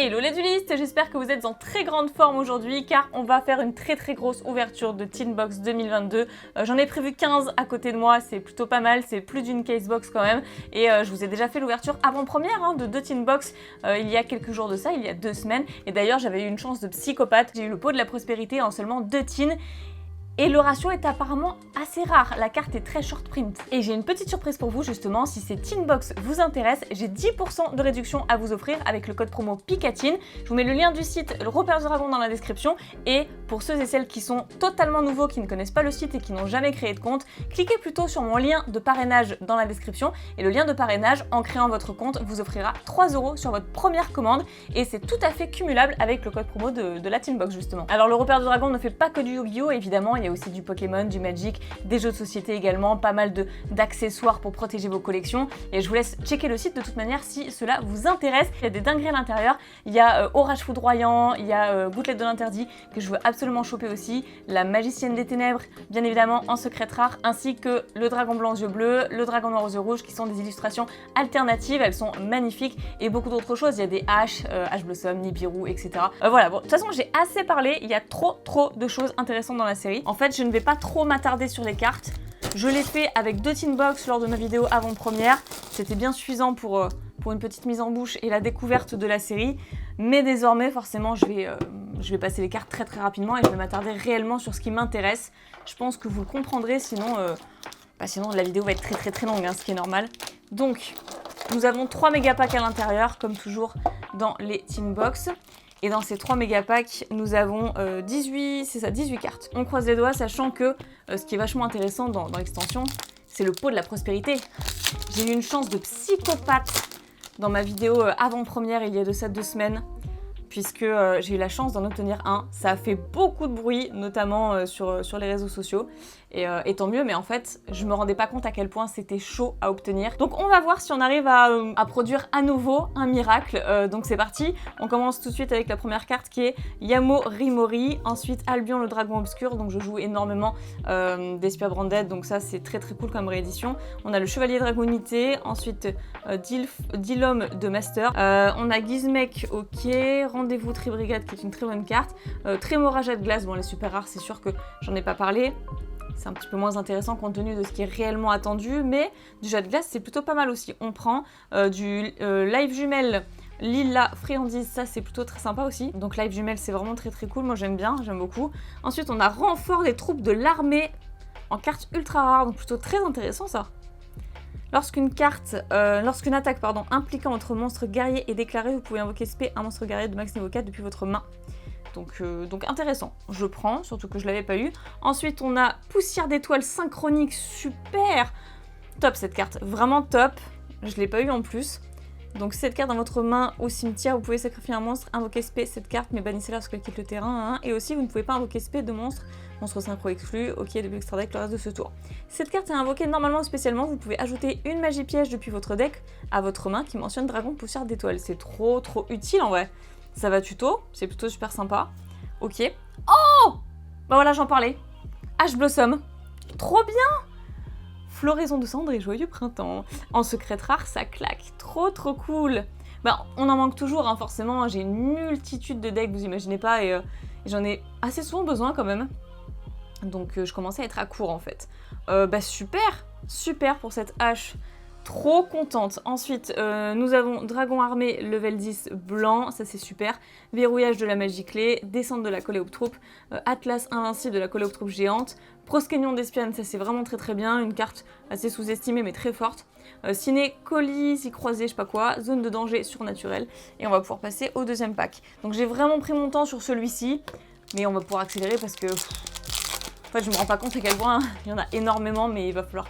Hello les duelistes, j'espère que vous êtes en très grande forme aujourd'hui car on va faire une très grosse ouverture de Teen Box 2022. J'en ai prévu 15 à côté de moi, c'est plutôt pas mal, c'est plus d'une casebox quand même. Et je vous ai déjà fait l'ouverture avant-première de 2 Teen Box il y a quelques jours de ça, il y a 2 semaines. Et d'ailleurs j'avais eu une chance de psychopathe, j'ai eu le pot de la prospérité en seulement 2 teens. Et le ratio est apparemment assez rare, la carte est très short print. Et j'ai une petite surprise pour vous justement, si ces Teen Box vous intéressent, j'ai 10% de réduction à vous offrir avec le code promo PICATIN. Je vous mets le lien du site Le Repère du Dragon dans la description. Et pour ceux et celles qui sont totalement nouveaux, qui ne connaissent pas le site et qui n'ont jamais créé de compte, cliquez plutôt sur mon lien de parrainage dans la description. Et le lien de parrainage, en créant votre compte, vous offrira 3 € sur votre première commande. Et c'est tout à fait cumulable avec le code promo de la Teen Box justement. Alors le Repère du Dragon ne fait pas que du Yu-Gi-Oh! Évidemment, il y a aussi du Pokémon, du Magic, des jeux de société également, pas mal d'accessoires pour protéger vos collections. Et je vous laisse checker le site de toute manière si cela vous intéresse. Il y a des dingueries à l'intérieur, il y a Orage Foudroyant, il y a Gouttelette de l'Interdit que je veux absolument choper aussi, la Magicienne des Ténèbres, bien évidemment en secrète rare, ainsi que le Dragon Blanc aux yeux bleus, le Dragon Noir aux yeux rouges qui sont des illustrations alternatives, elles sont magnifiques et beaucoup d'autres choses. Il y a des H Blossom, Nibiru, etc. Voilà, bon, de toute façon j'ai assez parlé, il y a trop de choses intéressantes dans la série. En fait, je ne vais pas trop m'attarder sur les cartes. Je l'ai fait avec 2 Teen Box lors de ma vidéo avant-première. C'était bien suffisant pour une petite mise en bouche et la découverte de la série. Mais désormais, forcément, je vais passer les cartes très rapidement et je vais m'attarder réellement sur ce qui m'intéresse. Je pense que vous le comprendrez, sinon la vidéo va être très longue, hein, ce qui est normal. Donc, nous avons 3 méga packs à l'intérieur, comme toujours dans les Teen Box. Et dans ces 3 méga packs, nous avons 18 cartes. On croise les doigts, sachant que ce qui est vachement intéressant dans l'extension, c'est le pot de la prospérité. J'ai eu une chance de psychopathe dans ma vidéo avant-première il y a de ça 2 semaines, puisque j'ai eu la chance d'en obtenir un. Ça a fait beaucoup de bruit, notamment sur les réseaux sociaux. Et tant mieux, mais en fait, je me rendais pas compte à quel point c'était chaud à obtenir. Donc on va voir si on arrive à produire à nouveau un miracle. Donc c'est parti, on commence tout de suite avec la première carte qui est Yamo Rimori. Ensuite Albion le Dragon Obscur, donc je joue énormément d'Espia Branded, donc ça c'est très cool comme réédition. On a le Chevalier Dragonité, ensuite Dilom de Master. On a Gizmek, ok, Rendez-vous Tribrigade qui est une très bonne carte. Trémora Jet de Glace, bon les super rares c'est sûr que j'en ai pas parlé. C'est un petit peu moins intéressant compte tenu de ce qui est réellement attendu, mais du jet de glace, c'est plutôt pas mal aussi. On prend du Live Jumelle Lila Friandise, ça c'est plutôt très sympa aussi. Donc Live Jumelle, c'est vraiment très cool, moi j'aime bien, j'aime beaucoup. Ensuite, on a Renfort des troupes de l'armée en carte ultra rare, donc plutôt très intéressant ça. Lorsqu'une attaque impliquant votre monstre guerrier est déclarée, vous pouvez invoquer spé un monstre guerrier de max niveau 4 depuis votre main. Donc intéressant, je prends, surtout que je l'avais pas eu. Ensuite on a Poussière d'étoiles synchronique, super top cette carte, vraiment top, je l'ai pas eu en plus. Donc cette carte dans votre main au cimetière, vous pouvez sacrifier un monstre, invoquer spé cette carte, mais bannissez-la lorsqu'elle quitte le terrain, hein. Et aussi vous ne pouvez pas invoquer spé de monstre synchro exclu, ok, depuis l'extra deck le reste de ce tour. Cette carte est invoquée normalement ou spécialement, vous pouvez ajouter une magie piège depuis votre deck à votre main qui mentionne Dragon Poussière d'étoiles, c'est trop utile en vrai. Ça va tuto, c'est plutôt super sympa. Ok. Oh! Bah voilà, j'en parlais. H Blossom. Trop bien! Floraison de cendres et joyeux printemps. En secrète rare, ça claque. Trop cool. Bah, on en manque toujours, hein, forcément. J'ai une multitude de decks, vous imaginez pas, et j'en ai assez souvent besoin quand même. Donc je commençais à être à court en fait. Bah super pour cette hache. Trop contente. Ensuite, nous avons Dragon Armé level 10 blanc, ça c'est super. Verrouillage de la magie clé, descente de la Coléoptroupe, Atlas invincible de la Coléoptroupe géante, Proskénion d'Espiane, ça c'est vraiment très bien, une carte assez sous-estimée mais très forte. Ciné, colis, y croisé, je sais pas quoi, zone de danger surnaturel. Et on va pouvoir passer au deuxième pack. Donc j'ai vraiment pris mon temps sur celui-ci, mais on va pouvoir accélérer parce que... En fait, je me rends pas compte à quel point il y en a énormément, mais il va falloir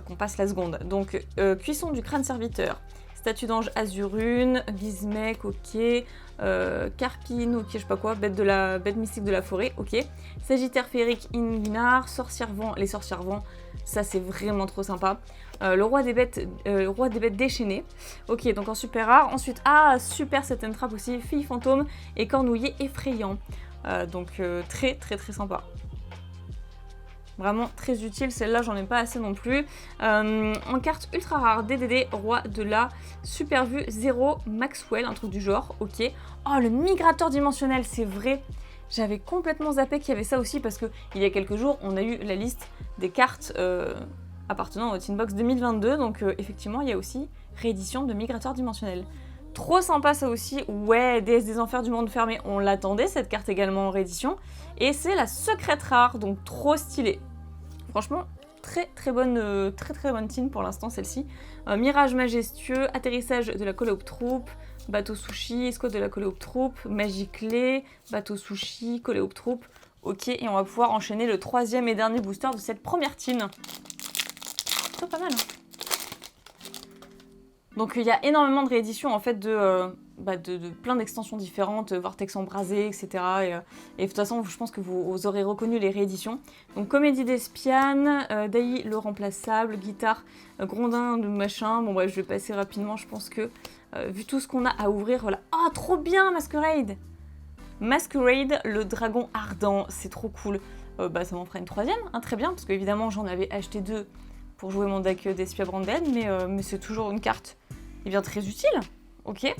qu'on passe la seconde. Donc, Cuisson du crâne serviteur, Statue d'ange Azurune, Gizmek, ok, Carpine, ok, je sais pas quoi, bête mystique de la forêt, ok, Sagittaire féerique Inguinar, Sorcière vent, les sorcières vent, ça c'est vraiment trop sympa. Le roi des bêtes déchaînées, ok, donc en super rare. Ensuite, super cette entrape aussi, Fille fantôme et Cornouiller effrayant, donc très sympa. Vraiment très utile, celle-là j'en ai pas assez non plus. En carte ultra rare, DDD, roi de la super vue 0 Maxwell, un truc du genre, ok. Oh, le migrateur dimensionnel, c'est vrai. J'avais complètement zappé qu'il y avait ça aussi parce que il y a quelques jours, on a eu la liste des cartes appartenant au Tinbox 2022. Donc effectivement, il y a aussi réédition de migrateur dimensionnel. Trop sympa ça aussi. Ouais, déesse des enfers du monde fermé, on l'attendait cette carte également en réédition. Et c'est la secrète rare, donc trop stylée. Franchement, très bonne tin pour l'instant celle-ci. Mirage majestueux, atterrissage de la Coléoptroupe, bateau sushi, escouade de la Coléoptroupe, magie clé, bateau sushi, Coléoptroupe. Ok, et on va pouvoir enchaîner le 3e et dernier booster de cette première tin. Plutôt pas mal. Donc il y a énormément de rééditions en fait de plein d'extensions différentes, Vortex embrasé, etc. Et de toute façon, je pense que vous aurez reconnu les rééditions. Donc Comédie d'Espiane, Dai le remplaçable, Guitare, Grondin de machin. Bon bref, je vais passer rapidement, je pense que vu tout ce qu'on a à ouvrir, voilà. Oh, trop bien Masquerade! Masquerade, le dragon ardent, c'est trop cool. Ça m'en fera une 3e, hein, très bien, parce qu'évidemment j'en avais acheté 2 pour jouer mon deck d'Espia Branded, mais c'est toujours une carte très utile, ok.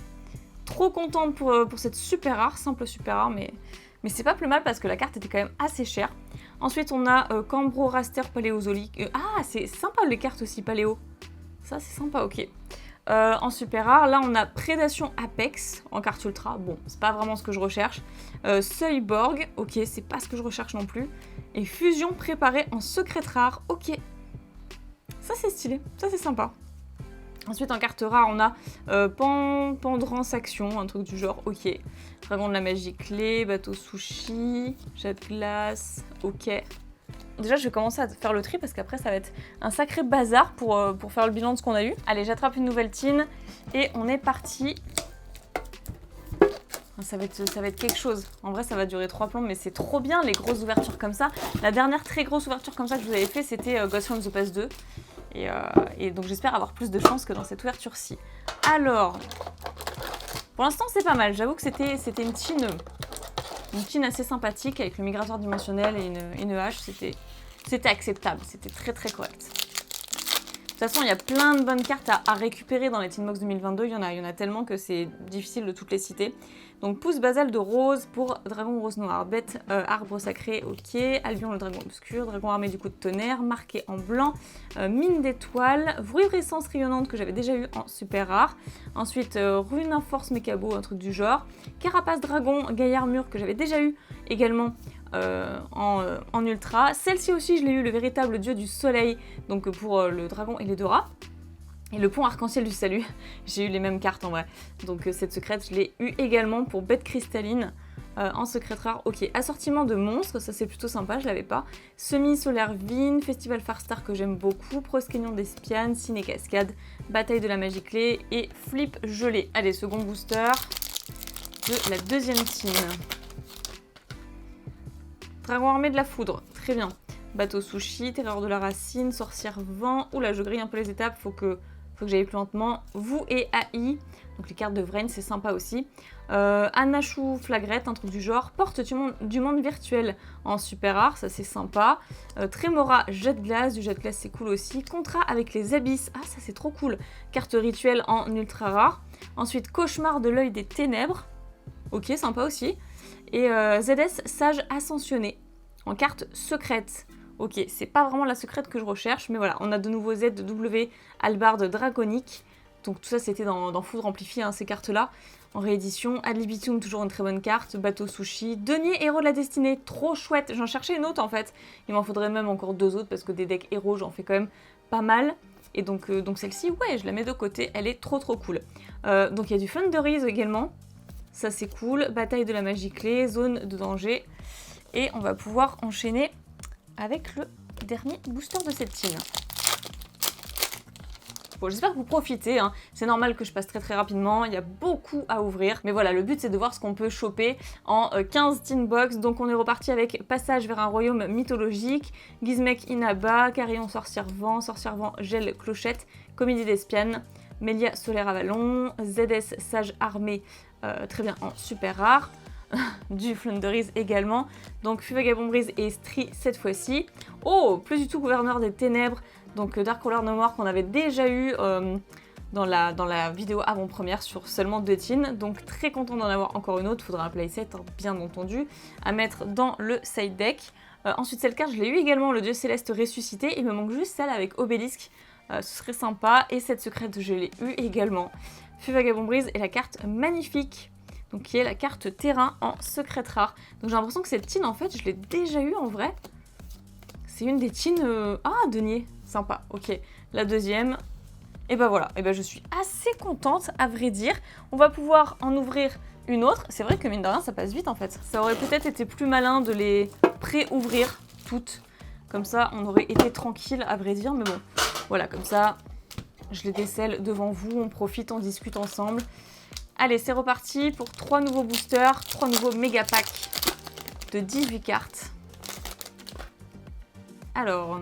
Trop contente pour cette super rare, simple super rare, mais c'est pas plus mal parce que la carte était quand même assez chère. Ensuite on a Cambro Raster Paléozolique, c'est sympa les cartes aussi paléo, ça c'est sympa, ok. En super rare, là on a Prédation Apex en carte ultra, bon c'est pas vraiment ce que je recherche. Seuil Borg, ok, c'est pas ce que je recherche non plus. Et Fusion préparée en secrète rare, ok. Ça c'est stylé, ça c'est sympa. Ensuite en carte rare on a Pendrance Action, un truc du genre, ok. Dragon de la magie clé, bateau sushi, jet de glace, ok. Déjà je vais commencer à faire le tri parce qu'après ça va être un sacré bazar pour faire le bilan de ce qu'on a eu. Allez, j'attrape une nouvelle tin et on est parti. Ça va être quelque chose. En vrai ça va durer 3 plombs, mais c'est trop bien les grosses ouvertures comme ça. La dernière très grosse ouverture comme ça que je vous avais fait, c'était Ghost from the Past 2. Et donc j'espère avoir plus de chance que dans cette ouverture-ci. Alors, pour l'instant c'est pas mal. J'avoue que c'était une tin assez sympathique avec le migrateur dimensionnel et une hache. C'était acceptable, c'était très correct. De toute façon, il y a plein de bonnes cartes à récupérer dans les Tinbox 2022. Il y en a tellement que c'est difficile de toutes les citer. Donc pouce basal de rose pour dragon rose noir, bête arbre sacré, ok, Albion le dragon obscur, dragon armé du coup de tonnerre, marqué en blanc, mine d'étoiles, Vruivrescence rayonnante que j'avais déjà eu en super rare, ensuite rune force mécabo, un truc du genre, carapace dragon, gaillard mur que j'avais déjà eu également en ultra, celle-ci aussi je l'ai eu, le véritable dieu du soleil, donc pour le dragon et les deux rats. Et le pont arc-en-ciel du salut, j'ai eu les mêmes cartes en vrai. Donc cette secrète, je l'ai eu également pour bête cristalline en secrète rare. Ok, assortiment de monstres, ça c'est plutôt sympa, je l'avais pas. Semi-solaire Vin, Festival Farstar que j'aime beaucoup, Proskénion d'Espiane, Ciné Cascade, Bataille de la magie clé et Flip gelé. Allez, second booster de la deuxième team. Dragon armé de la foudre, très bien. Bateau sushi, terreur de la racine, sorcière vent. Oula, je grille un peu les étapes, faut que j'aille plus lentement. Vous et AI, donc les cartes de Vrain, c'est sympa aussi. Anachu Flagrette, un truc du genre. Porte du monde virtuel en super rare, ça c'est sympa. Trémora, jet de glace, du jet de glace c'est cool aussi. Contrat avec les abysses, ah ça c'est trop cool. Carte rituelle en ultra rare. Ensuite, cauchemar de l'œil des ténèbres. Ok, sympa aussi. Et ZS Sage Ascensionné en carte secrète. Ok, c'est pas vraiment la secrète que je recherche, mais voilà, on a de nouveaux ZW Albarde Draconique. Donc tout ça c'était dans Foudre Amplifiée, hein, ces cartes-là. En réédition, Ad libitum, toujours une très bonne carte. Bateau Sushi, Denier Héros de la Destinée, trop chouette. J'en cherchais une autre en fait. Il m'en faudrait même encore 2 autres parce que des decks héros, j'en fais quand même pas mal. Et donc celle-ci, ouais, je la mets de côté, elle est trop cool. Donc il y a du Thunderies également. Ça c'est cool. Bataille de la magie clé, zone de danger. Et on va pouvoir enchaîner avec le dernier booster de cette team. Bon, j'espère que vous profitez, hein. C'est normal que je passe très rapidement, il y a beaucoup à ouvrir. Mais voilà, le but c'est de voir ce qu'on peut choper en 15 Tinbox. Donc on est reparti avec Passage vers un royaume mythologique, Gizmek Inaba, Carillon Sorcière Vent, Gel Clochette, Comédie d'Espiane, Mélia Solaire Avalon, ZS Sage Armé, très bien en super rare. du Flunderies également. Donc Fuvagabond Brise et Estrie cette fois-ci. Oh, plus du tout Gouverneur des Ténèbres, donc Dark Roller No More qu'on avait déjà eu dans la vidéo avant-première sur seulement 2 teens. Donc très content d'en avoir encore une autre, faudra un playset hein, bien entendu, à mettre dans le side deck. Ensuite cette carte je l'ai eu également, le Dieu Céleste ressuscité, il me manque juste celle avec Obélisque, ce serait sympa. Et cette secrète je l'ai eu également. Fuvagabond Brise et la carte magnifique, donc qui est la carte terrain en secrète rare. Donc j'ai l'impression que cette teen en fait je l'ai déjà eu en vrai. C'est une des teens... Ah, denier, sympa, ok. La deuxième, et ben voilà, et ben je suis assez contente à vrai dire. On va pouvoir en ouvrir une autre. C'est vrai que mine de rien ça passe vite en fait. Ça aurait peut-être été plus malin de les pré-ouvrir toutes. Comme ça on aurait été tranquille à vrai dire, mais bon. Voilà, comme ça je les décèle devant vous, on profite, on discute ensemble. Allez, c'est reparti pour 3 nouveaux boosters, 3 nouveaux méga packs de 18 cartes. Alors,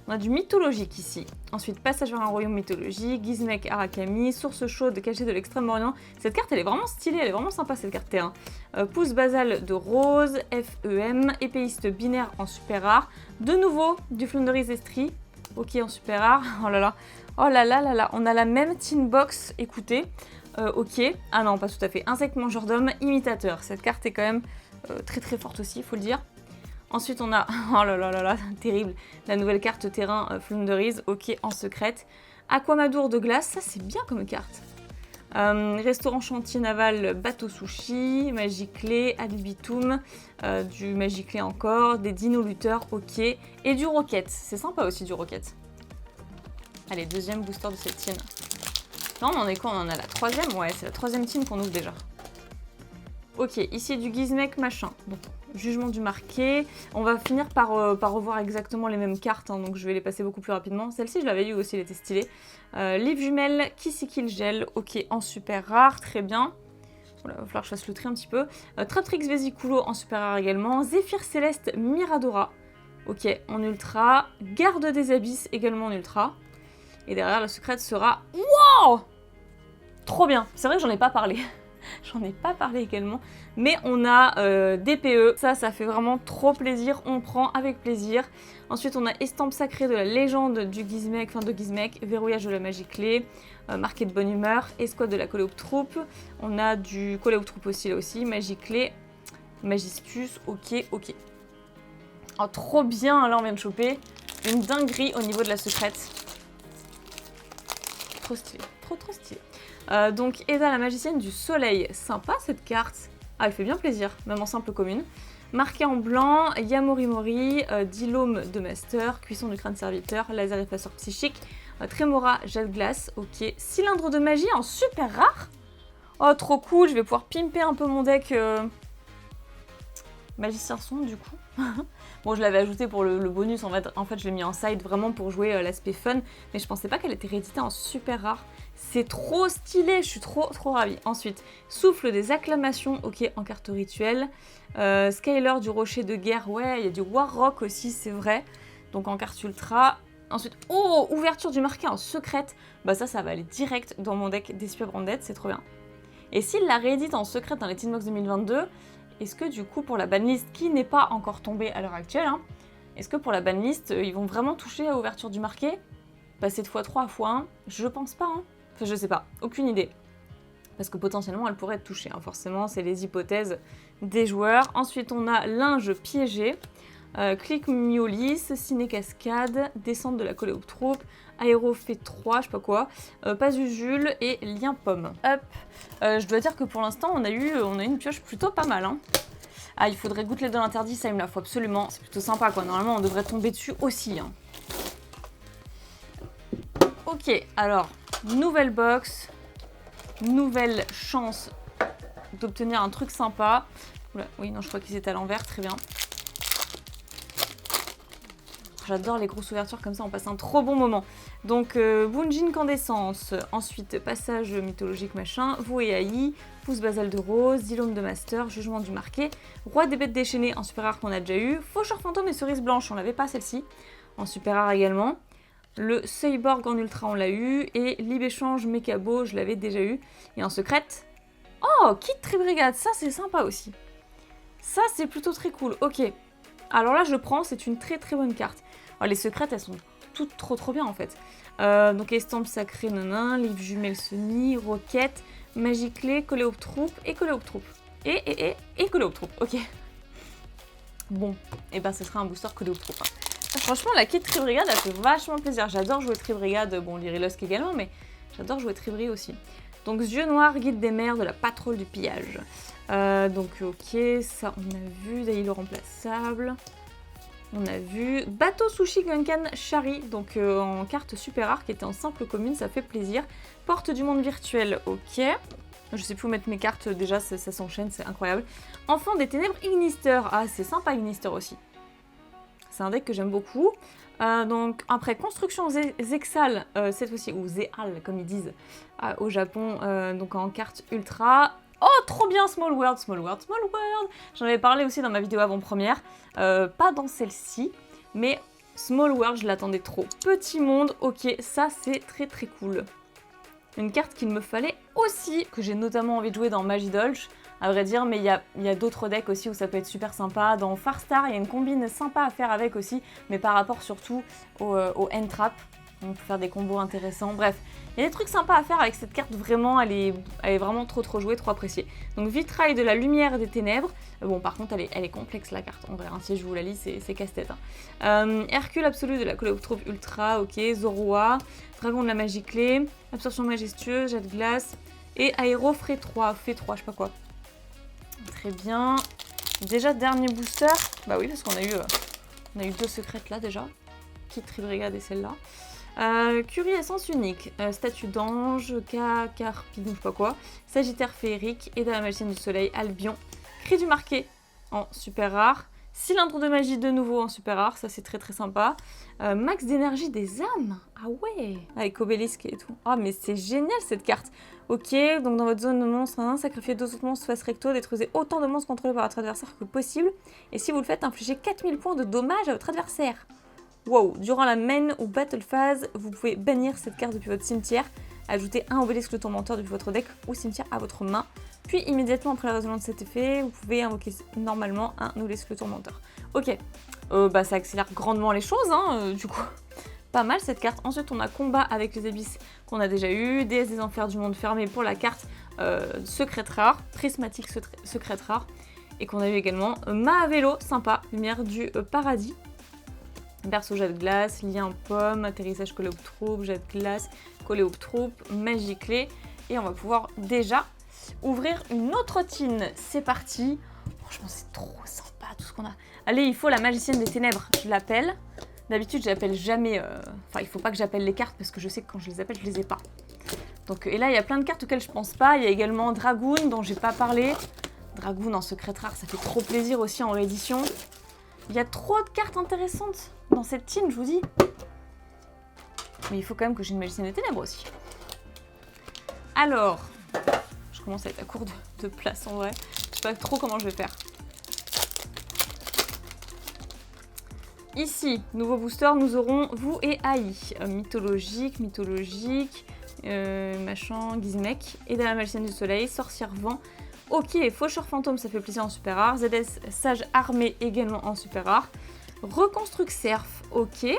on a du mythologique ici. Ensuite, passage vers un royaume mythologique, Gizmek Arakami, source chaude cachée de l'extrême-orient. Cette carte, elle est vraiment stylée, elle est vraiment sympa cette carte T1. Pouce basale de rose, FEM, épéiste binaire en super rare. De nouveau, du Flunderies Estrie. Ok, en super rare. Oh là là. Oh là là là là. On a la même teen box, écoutez. Ok. Ah non, pas tout à fait. Insecte mangeur d'homme, imitateur. Cette carte est quand même très très forte aussi, il faut le dire. Ensuite, on a, oh là là là là, terrible, la nouvelle carte terrain Flunderies, ok, en secrète. Aquamadour de glace, ça c'est bien comme carte. Restaurant chantier naval, bateau sushi, Magiclé, Adlibitum, du Magiclé encore, des dinos lutteurs, ok, et du Rocket. C'est sympa aussi du Rocket. Allez, deuxième booster de cette team. Non, on en est quoi? On en a la troisième? Ouais, c'est la troisième team qu'on ouvre déjà. Ok, ici du Gizmek machin. Bon, jugement du marqué. On va finir par revoir exactement les mêmes cartes, hein, donc je vais les passer beaucoup plus rapidement. Celle-ci, je l'avais eu aussi, elle était stylée. Livre jumelle, Kisiki gel, ok, en super rare, très bien. Voilà, il va falloir que je fasse le tri un petit peu. Traptrix Vésiculo en super rare également. Zéphyr Céleste Miradora, ok, en ultra. Garde des Abysses également en ultra. Et derrière, la secrète sera... Wow! Trop bien. C'est vrai que j'en ai pas parlé. J'en ai pas parlé également, mais on a DPE, ça fait vraiment trop plaisir, on prend avec plaisir. Ensuite on a estampe sacrée de la légende du Gizmek, enfin de Gizmek, verrouillage de la magie clé, marqué de bonne humeur, escouade de la Coléoptroupe, on a du Coléoptroupe aussi là aussi, magie clé, Magistus, ok, ok. Oh trop bien, là on vient de choper une dinguerie au niveau de la secrète. Trop stylé, trop stylé. Donc Eda la magicienne du soleil, sympa cette carte. Ah, elle fait bien plaisir, même en simple commune. Marqué en blanc, Yamorimori, Dilome de Master, Cuisson du crâne serviteur, Laser effaceur psychique, Trémora, Jade glace, ok. Cylindre de magie en super rare. Oh trop cool, je vais pouvoir pimper un peu mon deck magicien sombre du coup. Bon, je l'avais ajouté pour le bonus, en fait je l'ai mis en side vraiment pour jouer l'aspect fun, mais je pensais pas qu'elle était rééditée en super rare. C'est trop stylé, je suis trop ravie. Ensuite, souffle des acclamations, ok, en carte rituelle. Skyler du rocher de guerre, ouais, il y a du Warrock aussi, c'est vrai. Donc en carte ultra. Ensuite, oh, ouverture du marqué en secrète. Bah ça va aller direct dans mon deck d'Espia Branded, c'est trop bien. Et s'il la réédite en secrète dans les Teen Box 2022, est-ce que du coup pour la banlist qui n'est pas encore tombée à l'heure actuelle, hein, est-ce que pour la banlist ils vont vraiment toucher à ouverture du marqué? Passer de x3 à x1? Je pense pas, hein. Enfin je sais pas, aucune idée. Parce que potentiellement elle pourrait être touchée, hein. Forcément c'est les hypothèses des joueurs. Ensuite on a linge piégé, clic miolis, ciné cascade, descente de la Coléoptroupe, aéro fait 3, je sais pas quoi, pas Usul et lien pomme. Hop, je dois dire que pour l'instant on a eu une pioche plutôt pas mal, hein. Ah, il faudrait goûter de l'interdit, ça il me la faut absolument, c'est plutôt sympa quoi, normalement on devrait tomber dessus aussi, hein. Ok, alors, nouvelle box, nouvelle chance d'obtenir un truc sympa. Oula, oui, non, je crois qu'ils étaient à l'envers, très bien. J'adore les grosses ouvertures comme ça, on passe un trop bon moment. Donc, Bunjin Incandescence, ensuite passage mythologique machin, Vouéaï, pouce basale de rose, Dilome de Master, jugement du marqué, roi des bêtes déchaînées en super rare qu'on a déjà eu, faucheur fantôme et cerise blanche, on l'avait pas celle-ci, en super rare également. Le Cyborg en ultra, on l'a eu. Et Libéchange Mekabo, je l'avais déjà eu. Et en secrète, Oh, kit Tribrigade, ça c'est sympa aussi. Ça c'est plutôt très cool, ok. Alors là je prends, c'est une très très bonne carte. Alors, les secrètes elles sont toutes trop bien en fait. Donc estampes sacrées, nanan, livre jumelle Sony, roquette, magie clé, coléoptroupe et coléoptroupe. Et coléoptroupe, ok. Bon, et ben ce sera un booster coléoptroupe. Hein. Franchement la kit Tribrigade elle fait vachement plaisir. J'adore jouer Tribrigade, bon Lyrilusc également, mais j'adore jouer Tribri aussi. Donc yeux noirs, guide des mers, de la patrouille du pillage. Donc ok, ça on a vu, Daily le remplaçable. On a vu bateau sushi Gunkan Shari, donc en carte super rare qui était en simple commune, ça fait plaisir. Porte du monde virtuel, ok. Je sais plus où mettre mes cartes, déjà ça s'enchaîne, c'est incroyable. Enfant des ténèbres Ignister, ah c'est sympa Ignister aussi. C'est un deck que j'aime beaucoup. Donc après construction Zexal, cette fois-ci, ou Zeal comme ils disent au Japon, donc en carte ultra. Oh trop bien Small World. J'en avais parlé aussi dans ma vidéo avant-première. Pas dans celle-ci, mais Small World je l'attendais trop. Petit monde, ok, ça c'est très cool. Une carte qu'il me fallait aussi, que j'ai notamment envie de jouer dans Magidolch, à vrai dire, mais il y a d'autres decks aussi où ça peut être super sympa. Dans Farstar, il y a une combine sympa à faire avec aussi, mais par rapport surtout au N-Trap. On peut faire des combos intéressants. Bref, il y a des trucs sympas à faire avec cette carte, vraiment, elle est vraiment trop jouée, trop appréciée. Donc Vitrail de la lumière des ténèbres. Bon, par contre, elle est complexe la carte, en vrai. Hein, si je vous la lis, c'est casse-tête. Hein. Hercule absolu de la coléoptroupe ultra, ok. Zoroa, dragon de la magie clé, absorption majestueuse, jet de glace et aéro frais 3, fait 3, je sais pas quoi. Très bien. Déjà, dernier booster. Bah oui, parce qu'on a eu deux secrètes là déjà. Kit Tribrigade et celle-là. Curie essence unique, statue d'ange, carpine, je sais pas quoi, Sagittaire féerique, et de la magicienne du soleil, Albion, cri du marqué en super rare, cylindre de magie de nouveau en super rare, ça c'est très sympa, max d'énergie des âmes, ah ouais, avec obélisque et tout, ah mais c'est génial cette carte. Ok, donc dans votre zone de monstres, hein, sacrifiez 2 autres monstres face recto, détruisez autant de monstres contrôlés par votre adversaire que possible, et si vous le faites, infligez 4000 points de dommages à votre adversaire. Wow, durant la main ou battle phase, vous pouvez bannir cette carte depuis votre cimetière, ajouter un obélisque le tourmenteur depuis votre deck ou cimetière à votre main, puis immédiatement après la résolution de cet effet, vous pouvez invoquer normalement un obélisque le tourmenteur. Ok, bah ça accélère grandement les choses, hein, du coup. Pas mal cette carte. Ensuite, on a combat avec les abysses qu'on a déjà eu, déesse des enfers du monde fermé pour la carte secrète rare, prismatique secrète rare, et qu'on a eu également Mahavelo, sympa, lumière du paradis. Berceau jet de glace, lien pomme, atterrissage coléoptroupe, jet de glace, coléoptroupe, magie clé. Et on va pouvoir déjà ouvrir une autre tine. C'est parti. Franchement, c'est trop sympa tout ce qu'on a. Allez, il faut la magicienne des ténèbres. Je l'appelle. D'habitude, je l'appelle jamais. Enfin, il faut pas que j'appelle les cartes parce que je sais que quand je les appelle, je les ai pas. Donc, et là, il y a plein de cartes auxquelles je pense pas. Il y a également Dragoon dont j'ai pas parlé. Dragoon en secret rare, ça fait trop plaisir aussi en réédition. Il y a trop de cartes intéressantes dans cette team, je vous dis. Mais il faut quand même que j'ai une magicienne des ténèbres aussi. Alors, je commence à être à court de place en vrai. Je sais pas trop comment je vais faire. Ici, nouveau booster, nous aurons vous et Aïe. Mythologique, machin, Gizmek, et de la magicienne du soleil, sorcière vent. Ok, faucheur fantôme, ça fait plaisir en super rare. ZS, sage armé également en super rare. Reconstruct Serf, ok.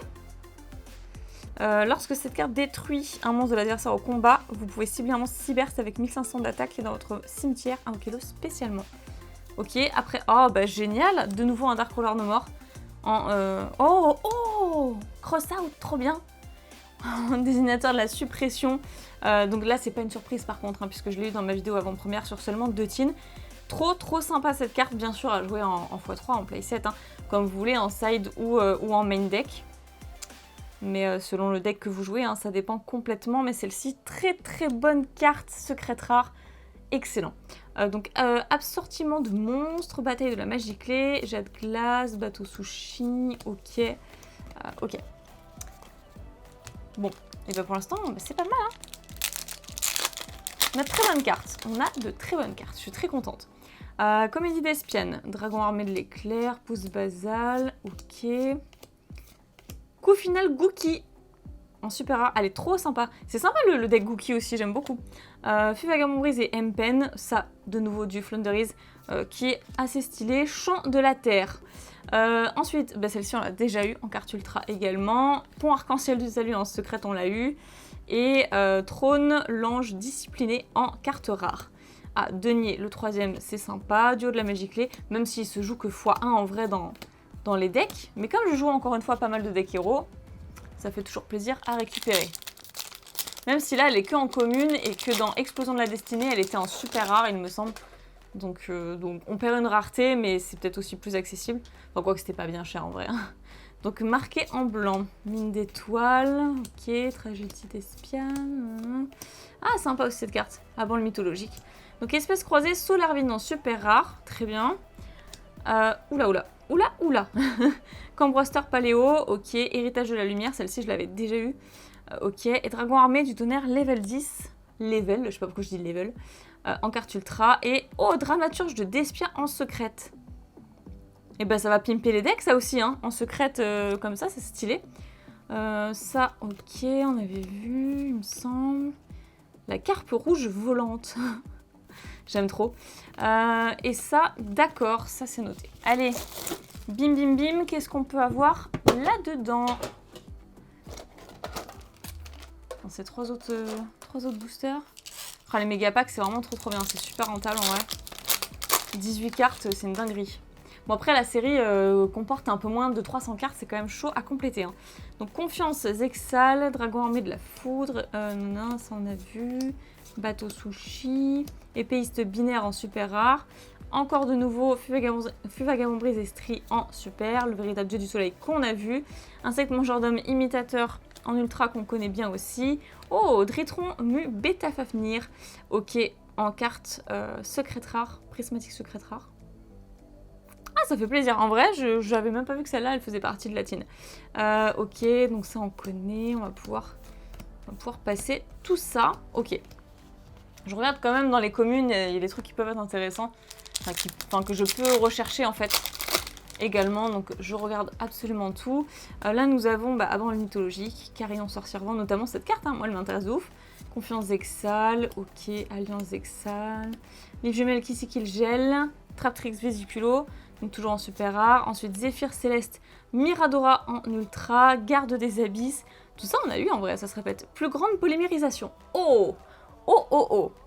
Lorsque cette carte détruit un monstre de l'adversaire au combat, vous pouvez cibler un monstre cyberse avec 1500 d'attaque qui est dans votre cimetière, invoquez-le spécialement. Ok, après, oh bah génial, de nouveau un Dark Roller No More. Cross out, trop bien. Un désignateur de la suppression. Donc là, c'est pas une surprise par contre, hein, puisque je l'ai eu dans ma vidéo avant-première sur seulement 2 tines. Trop sympa cette carte, bien sûr, à jouer en x3, en playset, hein, comme vous voulez, en side ou en main deck. Mais selon le deck que vous jouez, hein, ça dépend complètement. Mais celle-ci, très bonne carte, secrète rare, excellent. Donc, assortiment de monstres, bataille de la magie clé, jet de glace, bateau sushi, ok. Ok. Bon, et bien pour l'instant, c'est pas mal, hein. On a de très bonnes cartes, je suis très contente. Comédie d'espienne, dragon armé de l'éclair, pouce basal, ok. Coup final Gookie. en super rare. Elle est trop sympa. C'est sympa le deck Gookie aussi, j'aime beaucoup. Fuvagamon Brise et M-Pen. Ça, de nouveau, du Flunderies qui est assez stylé. Chant de la Terre. Ensuite, bah, celle-ci, on l'a déjà eu en carte ultra également. Pont Arc-en-Ciel du Salut en secrète, on l'a eu. Et Trône, l'ange discipliné en carte rare. Ah, Denier, le troisième, c'est sympa. Duo de la magie clé, même s'il se joue que x1 en vrai dans les decks. Mais comme je joue encore une fois pas mal de decks héros, ça fait toujours plaisir à récupérer. Même si là, elle est que en commune et que dans Explosion de la Destinée, elle était en super rare, il me semble. Donc on perd une rareté, mais c'est peut-être aussi plus accessible. Enfin, quoi que c'était pas bien cher en vrai. Donc marqué en blanc. Mine d'étoiles, ok. Tragédie d'Espiane. Ah, sympa aussi cette carte, avant le mythologique. Donc espèce croisée, Solarvine en super rare, très bien. Oula. Cambroster Paléo, ok. Héritage de la lumière, celle-ci je l'avais déjà eu. Ok. Et Dragon armé du tonnerre level 10. Level, je sais pas pourquoi je dis level. En carte ultra. Et oh, Dramaturge de Despia en secrète. Et ben ça va pimper les decks ça aussi, hein. En secrète comme ça, c'est stylé. Ça, ok, on avait vu, il me semble. La carpe rouge volante. J'aime trop. Et ça, d'accord, ça c'est noté. Allez, bim bim bim, qu'est-ce qu'on peut avoir là-dedans? C'est trois autres boosters. Oh, les méga packs, c'est vraiment trop bien. C'est super rentable en vrai. 18 cartes, c'est une dinguerie. Bon, après, la série comporte un peu moins de 300 cartes. C'est quand même chaud à compléter. Hein. Donc, Confiance, Zexal, Dragon armé de la foudre. Non, ça on a vu. Bateau sushi. Épéiste binaire en super rare. Encore de nouveau, Fuvagamon Brise et Stri en super. Le véritable dieu du soleil qu'on a vu. Insecte mangeur d'homme imitateur en ultra qu'on connaît bien aussi. Oh, Dritron mu Beta Fafnir. Ok, en carte secrète rare, prismatique secrète rare. Ah, ça fait plaisir. En vrai, je n'avais même pas vu que celle-là, elle faisait partie de la tine. Ok, donc ça on connaît. On va pouvoir passer tout ça. Ok. Je regarde quand même dans les communes, il y a des trucs qui peuvent être intéressants. Enfin, que je peux rechercher en fait. Également, donc je regarde absolument tout. Là, nous avons, avant le mythologique, Carillon Sorcière Vent, notamment cette carte, hein, moi elle m'intéresse de ouf. Confiance Zexal, ok, Alliance Zexal. Livre jumelle qui kill gel, Traptrix Vésiculo, donc toujours en super rare. Ensuite, Zéphyr Céleste, Miradora en ultra, Garde des Abysses. Tout ça, on a eu en vrai, ça se répète. Plus grande polymérisation. Oh!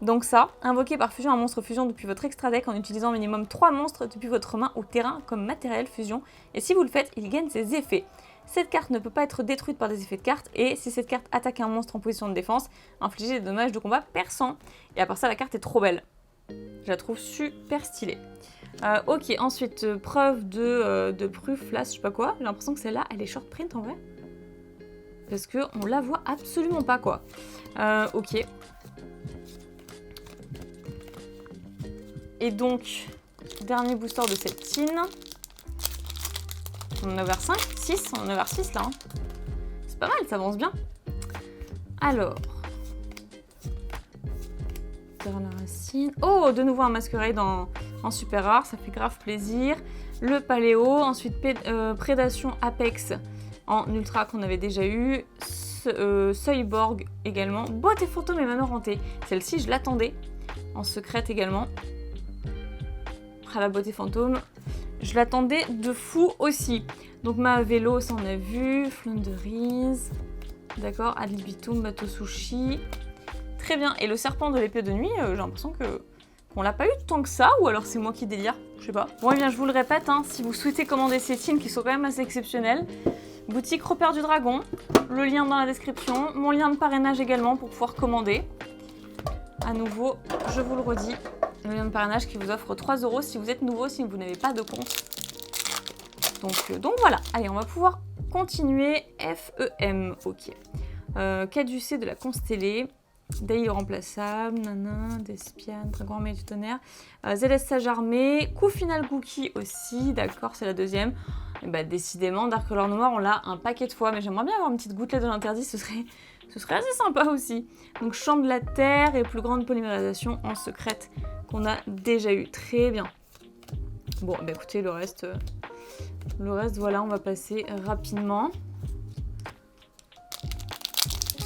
Donc ça, invoqué par fusion un monstre fusion depuis votre extra deck en utilisant minimum 3 monstres depuis votre main ou terrain comme matériel fusion. Et si vous le faites, il gagne ses effets. Cette carte ne peut pas être détruite par des effets de carte. Et si cette carte attaque un monstre en position de défense, infligez des dommages de combat perçants. Et à part ça, la carte est trop belle. Je la trouve super stylée. Ok, ensuite, preuve de Pruflas, je sais pas quoi. J'ai l'impression que celle-là, elle est short print en vrai. Parce qu'on la voit absolument pas quoi. Ok. Et donc, dernier booster de cette tine. On en a ouvert 5, 6, on en a ouvert 6 là. Hein. C'est pas mal, ça avance bien. Alors. La racine. Oh, de nouveau un Masquerade en super rare, ça fait grave plaisir. Le Paléo, ensuite Prédation Apex en ultra qu'on avait déjà eu. Seuilborg également. Boîte et fantôme et manœuvre hantée. Celle-ci, je l'attendais. En secrète également. À la beauté fantôme, je l'attendais de fou aussi. Donc ma vélo, ça on a vu, Flunderies, d'accord, Ad libitum, bateau sushi, très bien. Et le serpent de l'épée de nuit, j'ai l'impression qu'on l'a pas eu tant que ça, ou alors c'est moi qui délire, je sais pas. Bon, et bien je vous le répète, hein, si vous souhaitez commander ces teams qui sont quand même assez exceptionnels, boutique Repère du Dragon, le lien dans la description, mon lien de parrainage également pour pouvoir commander. À nouveau, je vous le redis. Le lien de parrainage qui vous offre 3 € si vous êtes nouveau, si vous n'avez pas de compte. Donc voilà, allez, on va pouvoir continuer. FEM, ok. Caducée de la Constellée, Daï irremplaçable, Nana, Despiane, Dragon armé du tonnerre, ZS Sage armé, coup final Gookie aussi, d'accord, c'est la deuxième. Et bah décidément, Dark Color Noir, on l'a un paquet de fois, mais j'aimerais bien avoir une petite gouttelette de l'interdit, ce serait assez sympa aussi. Donc Chant de la Terre et plus grande polymérisation en secrète qu'on a déjà eu. Très bien. Bon, bah écoutez, le reste, voilà, on va passer rapidement.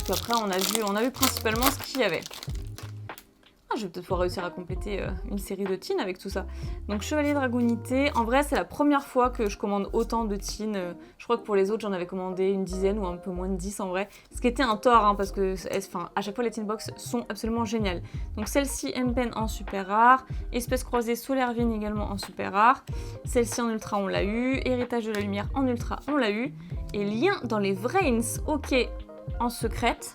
qu'après on a vu principalement ce qu'il y avait. Ah, je vais peut-être pouvoir réussir à compléter une série de teens avec tout ça. Donc Chevalier Dragonité, en vrai c'est la première fois que je commande autant de teens. Je crois que pour les autres j'en avais commandé une dizaine ou un peu moins de 10 en vrai. Ce qui était un tort hein, parce que à chaque fois les teen box sont absolument géniales. Donc celle-ci M-Pen en super rare, Espèce croisée Solaire Vigne également en super rare. Celle-ci en ultra on l'a eu, Héritage de la lumière en ultra on l'a eu. Et Lien dans les Vrains, ok, en secrète.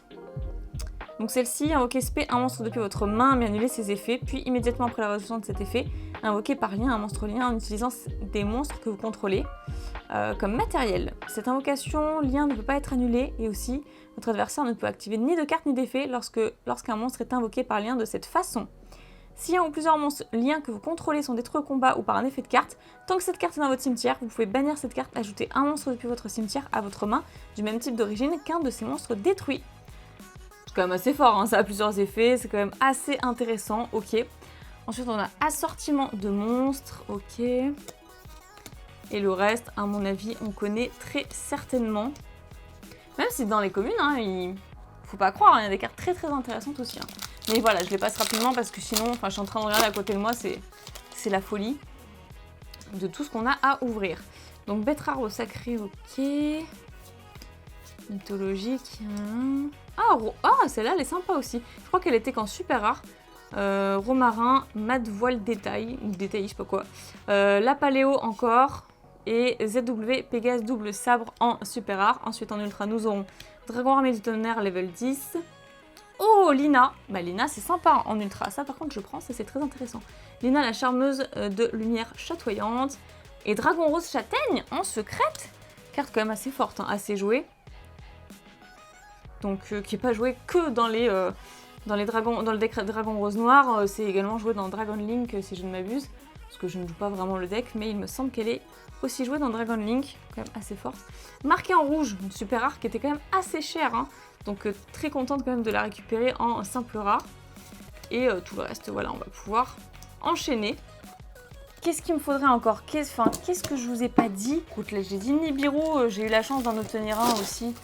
Donc celle-ci, invoquez SP un monstre depuis votre main, mais annulez ses effets, puis immédiatement après la résolution de cet effet, invoquez par lien un monstre lien en utilisant des monstres que vous contrôlez comme matériel. Cette invocation lien ne peut pas être annulée, et aussi, votre adversaire ne peut activer ni de carte ni d'effet lorsqu'un monstre est invoqué par lien de cette façon. Si un ou plusieurs monstres liens que vous contrôlez sont détruits au combat ou par un effet de carte, tant que cette carte est dans votre cimetière, vous pouvez bannir cette carte, ajouter un monstre depuis votre cimetière à votre main, du même type d'origine qu'un de ces monstres détruits. C'est quand même assez fort, hein, ça a plusieurs effets, c'est quand même assez intéressant, ok. Ensuite on a assortiment de monstres, ok. Et le reste, à mon avis, on connaît très certainement. Même si dans les communes, hein, faut pas croire, il y a des cartes très très intéressantes aussi. Hein. Mais voilà, je les passe rapidement parce que sinon, je suis en train de regarder à côté de moi, c'est la folie de tout ce qu'on a à ouvrir. Donc bête rare au sacré, ok. Mythologique. Celle-là, elle est sympa aussi. Je crois qu'elle était qu'en super rare. Romarin, mat voile détail, ou détail, je sais pas quoi. La paléo encore. Et ZW Pégase double sabre en super rare. Ensuite en ultra, nous aurons Dragon armé du tonnerre level 10. Oh, Lina. Bah, Lina, c'est sympa en ultra. Ça, par contre, je prends, ça c'est très intéressant. Lina, la charmeuse de lumière chatoyante. Et Dragon rose châtaigne en secrète. Carte quand même assez forte, hein, assez jouée. Donc qui n'est pas joué que dans le deck Dragon Rose Noir, c'est également joué dans Dragon Link si je ne m'abuse, parce que je ne joue pas vraiment le deck, mais il me semble qu'elle est aussi jouée dans Dragon Link, quand même assez forte. Marquée en rouge, une super rare qui était quand même assez chère, hein, donc très contente quand même de la récupérer en simple rare. Et tout le reste, voilà, on va pouvoir enchaîner. Qu'est-ce qu'il me faudrait encore? Qu'est-ce que je vous ai pas dit? Écoute, là j'ai dit Nibiru, j'ai eu la chance d'en obtenir un aussi.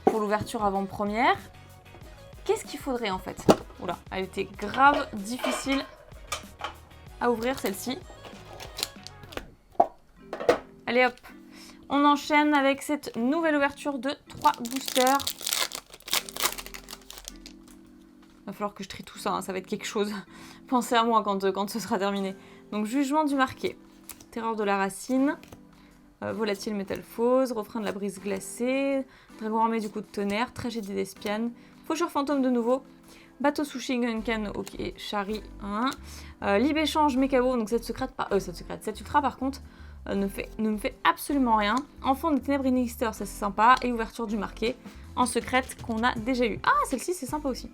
Pour l'ouverture avant-première. Qu'est-ce qu'il faudrait en fait? Oula, elle était grave difficile à ouvrir celle-ci. Allez hop, on enchaîne avec cette nouvelle ouverture de 3 boosters. Il va falloir que je trie tout ça, hein, ça va être quelque chose. Pensez à moi quand ce sera terminé. Donc Jugement du Marqué, Terreur de la Racine, Volatile Métalphose, Refrain de la Brise Glacée, Dragon armé du coup de tonnerre, Tragédie d'Espiane, Faucheur fantôme de nouveau, Bateau Sushi Gunkan, ok, Chari 1, Libe-échange Mekabo, donc cette ultra par contre ne me fait absolument rien. Enfant de ténèbres Inister, ça c'est sympa, et Ouverture du Marqué en secrète qu'on a déjà eu. Ah, celle-ci c'est sympa aussi.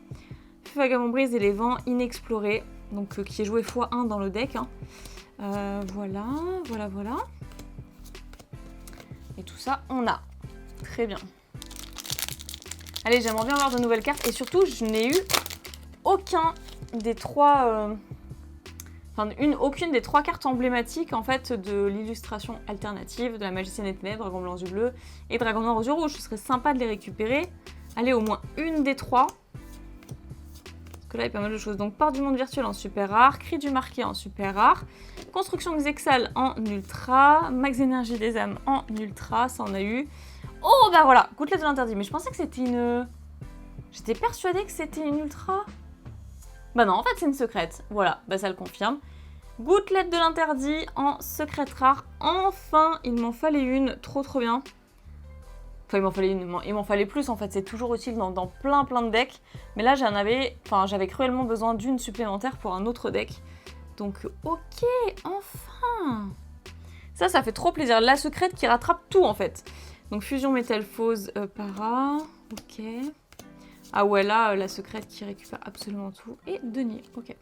Feu Vagabond Brise et les vents inexplorés, donc qui est joué x1 dans le deck. Hein. Voilà. Et tout ça, on a. Très bien. Allez, j'aimerais bien avoir de nouvelles cartes. Et surtout, je n'ai eu aucun des trois... aucune des 3 cartes emblématiques en fait de l'illustration alternative de la Magicienne des Ténèbres, Dragon blanc aux yeux bleus et Dragon noir aux yeux rouges. Ce serait sympa de les récupérer. Allez, au moins une des 3. Parce que là, il y a pas mal de choses. Donc, Porte du monde virtuel en super rare, Cri du marqué en super rare, Construction Xexal en ultra, Max énergie des âmes en ultra, ça en a eu. Oh, bah voilà, Gouttelette de l'interdit. Mais je pensais que c'était une... J'étais persuadée que c'était une ultra. Bah non, en fait, c'est une secrète. Voilà, bah ça le confirme. Gouttelette de l'interdit en secrète rare. Enfin, il m'en fallait une. Trop bien. Enfin, il m'en fallait une. Il m'en fallait plus, en fait. C'est toujours utile dans plein de decks. Mais là, j'avais cruellement besoin d'une supplémentaire pour un autre deck. Donc, ok, enfin. Ça fait trop plaisir. La secrète qui rattrape tout, en fait. Donc, Fusion Métalphose para. Ok. Ah ouais, là, la secrète qui récupère absolument tout. Et denier, ok.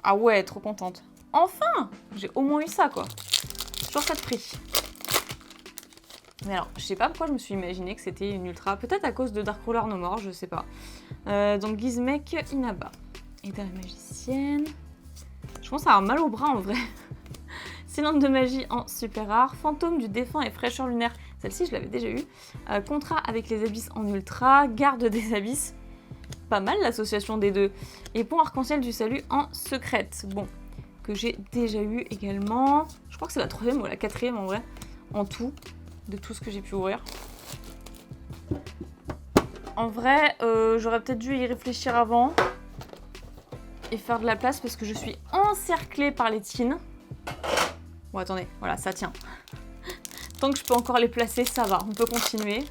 Ah ouais, trop contente. Enfin! J'ai au moins eu ça, quoi. Toujours ça de prix. Mais alors, je sais pas pourquoi je me suis imaginé que c'était une ultra. Peut-être à cause de Darkruler No More, je sais pas. Donc, Gizmek, Inaba. Et la magicienne. Je pense avoir mal au bras, en vrai. Cylindre de magie en super rare. Fantôme du défunt et fraîcheur lunaire Celle-ci, je l'avais déjà eue. Contrat avec les abysses en ultra. Garde des abysses. Pas mal l'association des deux. Et pont arc-en-ciel du salut en secrète. Bon, que j'ai déjà eu également. Je crois que c'est la 3e ou la 4e en vrai. En tout, de tout ce que j'ai pu ouvrir. En vrai, j'aurais peut-être dû y réfléchir avant. Et faire de la place parce que je suis encerclée par les tines. Bon, attendez, voilà, ça tient. Tant que je peux encore les placer, ça va, on peut continuer.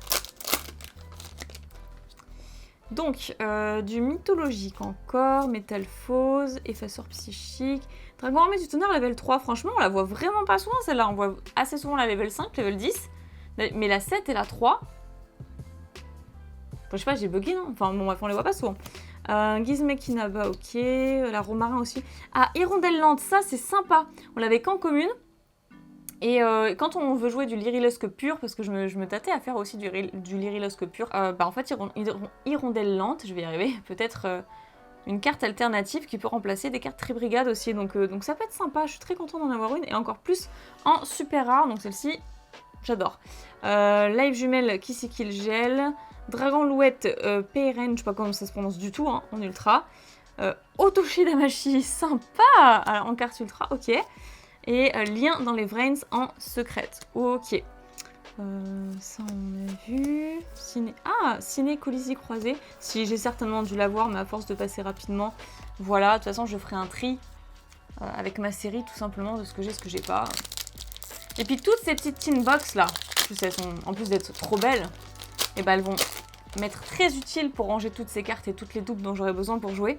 Donc, du mythologique encore, métamorphose, effaceur psychique, dragon armé du tonnerre level 3, franchement on la voit vraiment pas souvent celle-là, on voit assez souvent la level 5, level 10, mais la 7 et la 3, je sais pas, j'ai bugué non? Enfin bon bref, on les voit pas souvent. Gizmek Inaba, ok, la romarin aussi. Ah, Hirondelle Lente, ça c'est sympa, on l'avait qu'en commune. Et quand on veut jouer du Lyrilusque pur, parce que je me tâtais à faire aussi du Lyrilusque pur, en fait, Hirondelle Lente, je vais y arriver, peut-être une carte alternative qui peut remplacer des cartes Tribrigade aussi, donc ça peut être sympa, je suis très contente d'en avoir une, et encore plus en super rare, donc celle-ci, j'adore. Live Jumelle, Kill Gel, Dragon Louette, PRN, je sais pas comment ça se prononce du tout, hein, en ultra. Otoshi Damashi, sympa, alors, en carte ultra, ok. Et lien dans les Vrains en secrète. Ok. Ça on a vu. Ciné Colisée croisée. Si j'ai certainement dû l'avoir, mais à force de passer rapidement. Voilà, de toute façon je ferai un tri avec ma série tout simplement de ce que j'ai, ce que j'ai pas. Et puis toutes ces petites tin box là, en plus d'être trop belles, et ben elles vont m'être très utiles pour ranger toutes ces cartes et toutes les doubles dont j'aurai besoin pour jouer.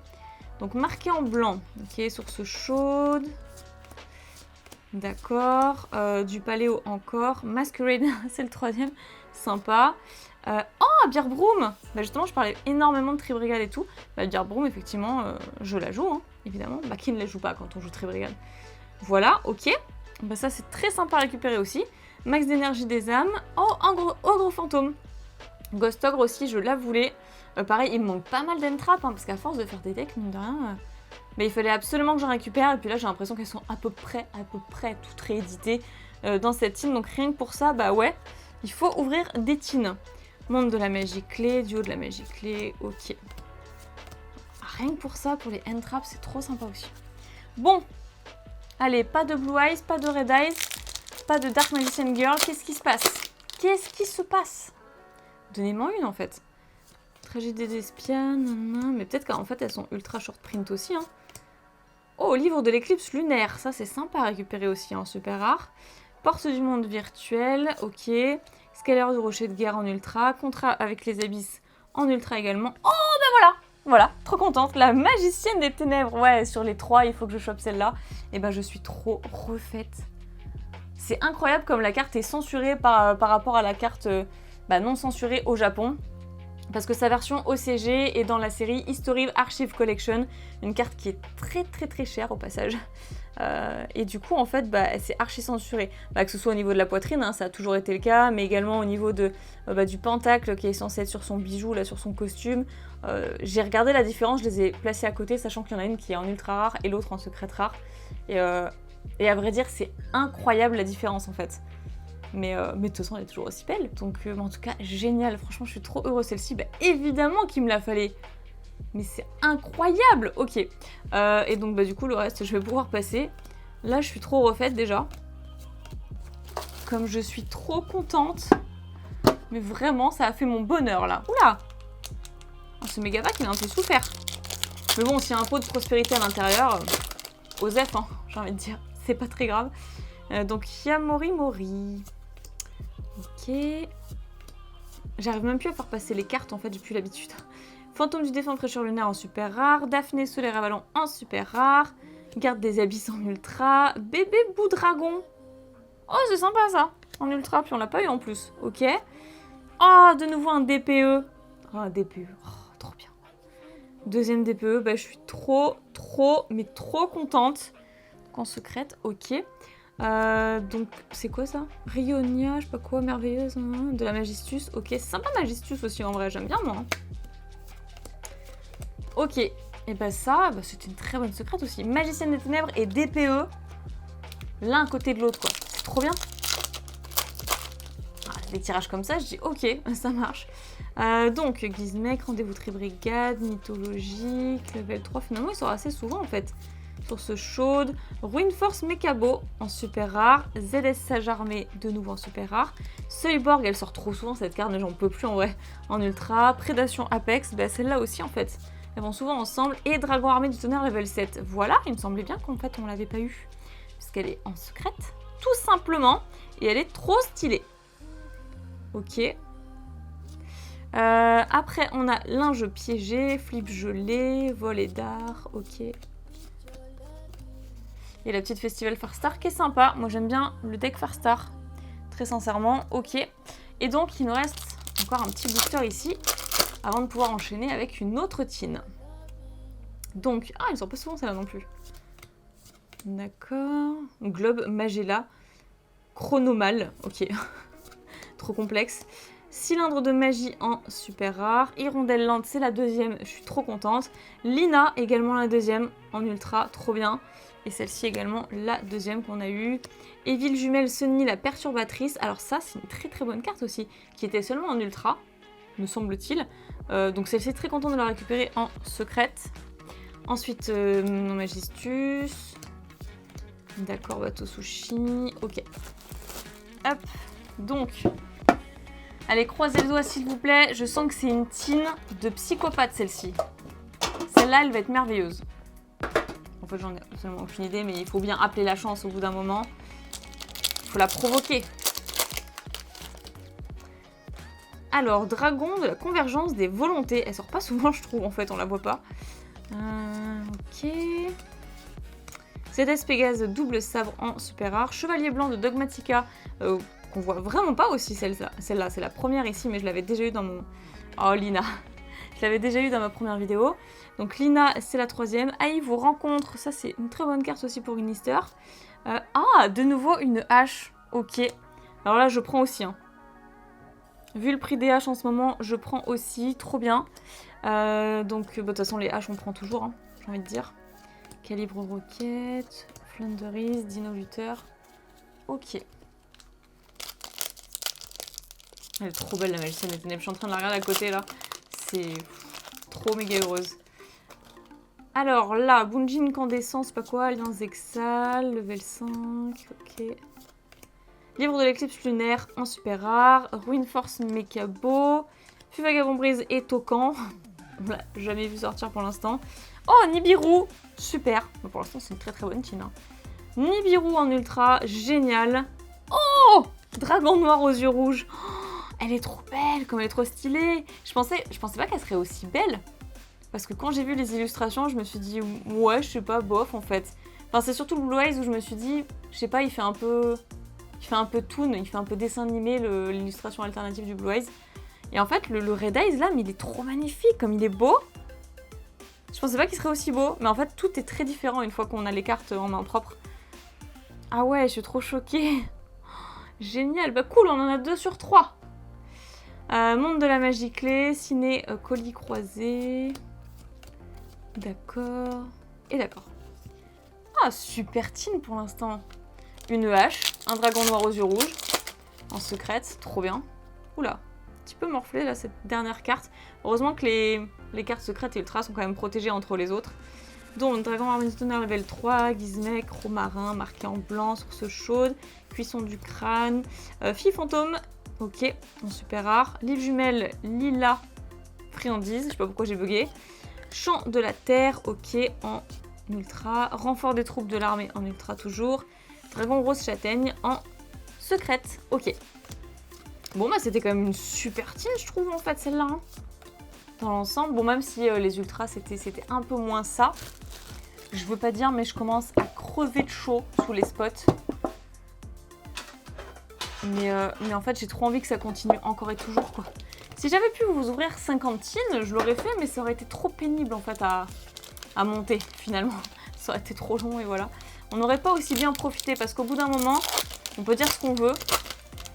Donc marqué en blanc, ok, source chaude. D'accord, du paléo encore, Masquerade, c'est le 3e, sympa. Beer Broom, justement je parlais énormément de Tribrigade et tout, Beer Broom effectivement je la joue, hein, évidemment, qui ne la joue pas quand on joue Tribrigade. Voilà, ok, ça c'est très sympa à récupérer aussi. Max d'énergie des âmes, Ogre fantôme, Ghost Ogre aussi je la voulais, pareil il me manque pas mal d'entraps, hein, parce qu'à force de faire des decks, mine de rien... Mais il fallait absolument que j'en récupère, et puis là j'ai l'impression qu'elles sont à peu près toutes rééditées dans cette tin, donc rien que pour ça, bah ouais, il faut ouvrir des tins. Monde de la magie clé, duo de la magie clé, ok. Rien que pour ça, pour les end traps, c'est trop sympa aussi. Bon, allez, pas de Blue Eyes, pas de Red Eyes, pas de Dark Magician Girl, qu'est-ce qui se passe? Qu'est-ce qui se passe? Donnez-moi une en fait. Tragédie d'Espiane, mais peut-être qu'en fait elles sont ultra short print aussi, hein. Oh, livre de l'éclipse lunaire, ça c'est sympa à récupérer aussi en super rare. Porte du monde virtuel, ok. Scaler du rocher de guerre en ultra. Contrat avec les abysses en ultra également. Oh, voilà, trop contente. La magicienne des ténèbres, ouais, sur les 3, il faut que je chope celle-là. Et je suis trop refaite. C'est incroyable comme la carte est censurée par rapport à la carte non censurée au Japon. Parce que sa version OCG est dans la série History Archive Collection, une carte qui est très chère au passage. Et du coup, en fait, c'est archi censuré. Que ce soit au niveau de la poitrine, hein, ça a toujours été le cas, mais également au niveau de, du pentacle qui est censé être sur son bijou, là, sur son costume. J'ai regardé la différence, je les ai placés à côté, sachant qu'il y en a une qui est en ultra rare et l'autre en secrète rare. Et à vrai dire, c'est incroyable la différence, en fait. Mais de toute façon elle est toujours aussi belle, donc en tout cas génial, franchement je suis trop heureuse. Celle-ci, évidemment qu'il me la fallait, mais c'est incroyable. Ok, et donc du coup le reste je vais pouvoir passer. Là je suis trop refaite déjà, comme je suis trop contente, mais vraiment ça a fait mon bonheur là. Oula, ce méga pack il a un peu souffert, mais bon s'il y a un pot de prospérité à l'intérieur, Osef, hein, j'ai envie de dire, c'est pas très grave. Donc Yamori Mori. Ok. J'arrive même plus à faire passer les cartes en fait, j'ai plus l'habitude. Fantôme du défunt fraîcheur lunaire en super rare. Daphné solaire avalon en super rare. Garde des abysses en ultra. Bébé Boudragon. Oh c'est sympa ça. En ultra, puis on l'a pas eu en plus. Ok. Oh de nouveau un DPE. Oh un DPE. Oh trop bien. Deuxième DPE. Je suis trop contente. En secrète, ok. Donc, c'est quoi ça? Rionia, je sais pas quoi, merveilleuse, hein, de la Magistus. Ok, c'est sympa Magistus aussi en vrai, j'aime bien moi. Ok, et ça, c'était une très bonne secrète aussi. Magicienne des ténèbres et DPE, l'un à côté de l'autre quoi. C'est trop bien. Ah, fait des tirages comme ça, je dis ok, ça marche. Donc, Gizmek, Rendez-vous très brigade, Mythologique, level 3, finalement ils sont assez souvent en fait. Source chaude, Ruin Force Mechabo en super rare, ZS Sage Armée de nouveau en super rare, Seuilborg, elle sort trop souvent cette carte mais j'en peux plus en vrai, en ultra, Prédation Apex, bah celle-là aussi en fait, elles vont souvent ensemble, et Dragon Armée du Tonnerre level 7, voilà, il me semblait bien qu'en fait on l'avait pas eu, puisqu'elle est en secrète, tout simplement, et elle est trop stylée. Ok. Après on a linge piégé, flip gelé, volet d'art, ok. Et la petite festival Farstar qui est sympa. Moi j'aime bien le deck Farstar. Très sincèrement, ok. Et donc il nous reste encore un petit booster ici. Avant de pouvoir enchaîner avec une autre tine. Donc, ah ils sont pas souvent celle-là non plus. D'accord. Globe Magella. Chronomal, ok. Trop complexe. Cylindre de magie en super rare. Hirondelle lente, c'est la deuxième, je suis trop contente. Lina, également la deuxième en ultra, trop bien. Et celle-ci également la deuxième qu'on a eue. Evil Jumelle Sunny, la perturbatrice. Alors ça, c'est une très très bonne carte aussi, qui était seulement en ultra, me semble-t-il. Donc celle-ci, très contente de la récupérer en secrète. Ensuite, Magistus. D'accord, bateau sushi. Ok. Hop. Donc, allez, croisez le doigt s'il vous plaît. Je sens que c'est une tine de psychopathe celle-ci. Celle-là, elle va être merveilleuse. En fait, j'en ai absolument aucune idée, mais il faut bien appeler la chance au bout d'un moment. Il faut la provoquer. Alors, dragon de la convergence des volontés. Elle sort pas souvent, je trouve, en fait, on la voit pas. Ok. ZS Pégase double sabre en super rare. Chevalier blanc de Dogmatica, qu'on voit vraiment pas aussi, celle-là. Celle-là, c'est la première ici, mais je l'avais déjà eu dans mon... Oh, Lina. Je l'avais déjà eu dans ma première vidéo. Donc Lina, c'est la troisième. Aïe vous rencontre, ça c'est une très bonne carte aussi pour une Easter. Ah, de nouveau une hache. Ok. Alors là, je prends aussi. Hein. Vu le prix des haches en ce moment, je prends aussi. Trop bien. Donc, de toute façon, les haches, on prend toujours, hein, j'ai envie de dire. Calibre roquette, Flunderis, Dino Luther. Ok. Elle est trop belle la magicienne des ténèbres. Je suis en train de la regarder à côté là. C'est trop méga heureuse. Alors là, Bunji Incandescent, c'est pas quoi, Alliance Exal, level 5, ok. Livre de l'éclipse lunaire en super rare, Ruin Force Mechabo, Fuvagabond Brise et Tokan. On l'a jamais vu sortir pour l'instant. Oh, Nibiru, super. Bon, pour l'instant, c'est une très très bonne tine. Hein. Nibiru en ultra, génial. Oh, Dragon noir aux yeux rouges. Oh, elle est trop belle, comme elle est trop stylée. Je pensais pas qu'elle serait aussi belle. Parce que quand j'ai vu les illustrations, je me suis dit, ouais, je sais pas, bof en fait. Enfin, c'est surtout le Blue Eyes où je me suis dit, je sais pas, il fait un peu toon, il fait un peu dessin animé, l'illustration alternative du Blue Eyes. Et en fait, le Red Eyes là, mais il est trop magnifique, comme il est beau. Je pensais pas qu'il serait aussi beau, mais en fait, tout est très différent une fois qu'on a les cartes en main propre. Ah ouais, je suis trop choquée. Génial, bah cool, on en a 2 sur 3. Monde de la magie clé, ciné, colis croisé. D'accord. Et d'accord. Ah, super team pour l'instant. Une hache, un dragon noir aux yeux rouges. En secrète, trop bien. Oula, un petit peu morflé là cette dernière carte. Heureusement que les cartes secrètes et ultra sont quand même protégées entre les autres. Donc, dragon armée du tonnerre level 3, Gizmek, romarin, marqué en blanc, source chaude, cuisson du crâne, fille fantôme, ok, en super rare. Livre jumelle, lila, friandise, je sais pas pourquoi j'ai bugué. Chant de la terre, ok, en ultra. Renfort des troupes de l'armée en ultra toujours. Dragon rose châtaigne en secrète, ok. Bon bah c'était quand même une super team je trouve en fait celle-là. Hein. Dans l'ensemble, bon même si les ultras c'était un peu moins ça. Je veux pas dire mais je commence à crever de chaud sous les spots. Mais en fait j'ai trop envie que ça continue encore et toujours quoi. Si j'avais pu vous ouvrir 50 tines, je l'aurais fait mais ça aurait été trop pénible en fait à monter finalement. Ça aurait été trop long et voilà. On n'aurait pas aussi bien profité parce qu'au bout d'un moment, on peut dire ce qu'on veut,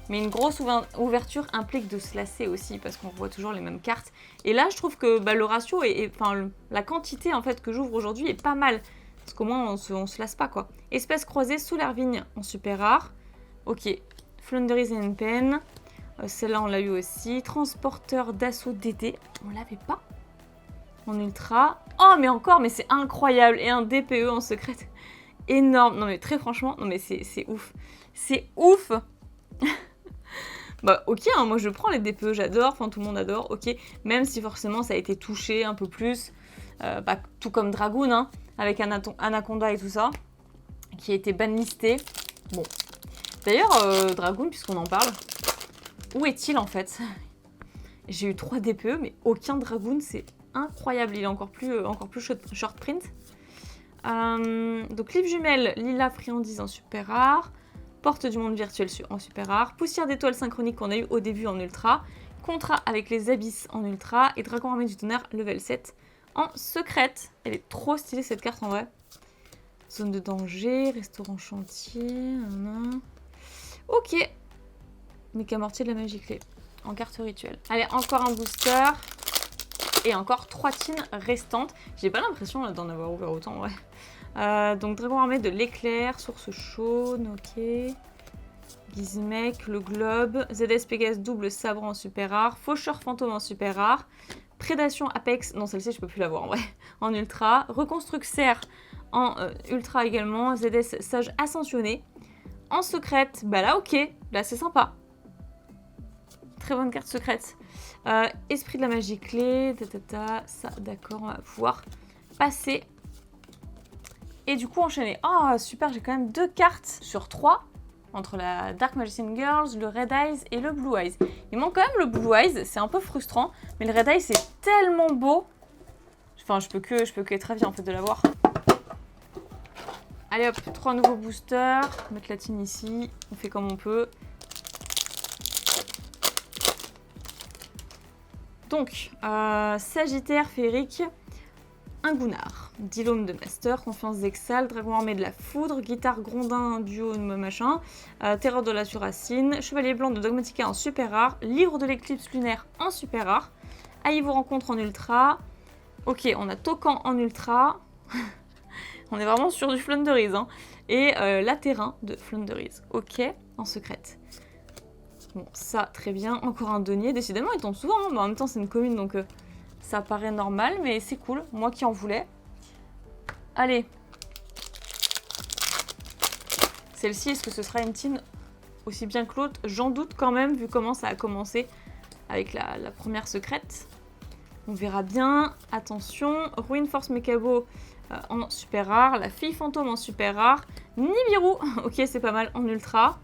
mais une grosse ouverture implique de se lasser aussi parce qu'on voit toujours les mêmes cartes. Et là, je trouve que le ratio, enfin la quantité en fait que j'ouvre aujourd'hui est pas mal. Parce qu'au moins, on se lasse pas quoi. Espèce croisée, Solarvigne en super rare. Ok. Flunderis and Pen. Celle-là, on l'a eu aussi. Transporteur d'assaut d'été. On l'avait pas en ultra. Oh, mais encore, mais c'est incroyable. Et un DPE en secrète. Énorme. Non, mais très franchement, non, mais c'est ouf. C'est ouf. Bah, ok, hein, moi je prends les DPE, j'adore. Enfin, tout le monde adore, ok. Même si forcément ça a été touché un peu plus. Bah, tout comme Dragoon, hein, avec Anaconda et tout ça. Qui a été banlisté. Bon. D'ailleurs, Dragoon, puisqu'on en parle, où est-il en fait? J'ai eu 3 DPE, mais aucun Dragoon, c'est incroyable. Il est encore plus short print. Donc, livre jumelle, Lila friandise en super rare. Porte du monde virtuel en super rare. Poussière d'étoiles synchronique qu'on a eu au début en ultra. Contrat avec les abysses en ultra. Et Dragon armé du tonnerre level 7 en secrète. Elle est trop stylée cette carte en vrai. Zone de danger, restaurant chantier. Ok. Méca mortier de la magie clé. En carte rituelle. Allez, encore un booster. Et encore 3 tines restantes. J'ai pas l'impression d'en avoir ouvert autant, ouais. Donc Dragon armé de l'éclair, source chaude, ok. Gizmek, le globe. ZS Pégase double sabre en super rare. Faucheur fantôme en super rare. Prédation Apex, non celle-ci je peux plus l'avoir en vrai, en ultra. Reconstruxer en ultra également. ZS Sage ascensionné. En secrète, bah là ok, là c'est sympa. Très bonne carte secrète. Esprit de la magie clé, ça d'accord, on va pouvoir passer. Et du coup enchaîner. Oh super, j'ai quand même 2 cartes sur 3 entre la Dark Magician Girls, le Red Eyes et le Blue Eyes. Il manque quand même le Blue Eyes, c'est un peu frustrant, mais le Red Eyes c'est tellement beau. Enfin je peux que être ravie en fait de l'avoir. Allez hop, 3 nouveaux boosters, mettre la tine ici, on fait comme on peut. Donc, Sagittaire féerique, un Gunnar, Dilome de Master, Confiance d'Exal, Dragon armé de la foudre, Guitare Grondin, duo machin, Terreur de la surracine, Chevalier blanc de Dogmatica en super rare, Livre de l'éclipse lunaire en super rare, Aïe vous rencontre en ultra, ok on a Tokan en ultra, on est vraiment sur du Flunderies, hein, et la Terrain de Flunderies, ok, en secrète. Bon, ça, très bien. Encore un denier. Décidément, il tombe souvent. Hein. Mais en même temps, c'est une commune, donc ça paraît normal. Mais c'est cool. Moi qui en voulais. Allez. Celle-ci, est-ce que ce sera une tine aussi bien que l'autre? J'en doute quand même, vu comment ça a commencé avec la première secrète. On verra bien. Attention. Ruin Force Mekabo en super rare. La fille fantôme en super rare. Nibiru. Ok, c'est pas mal. En ultra.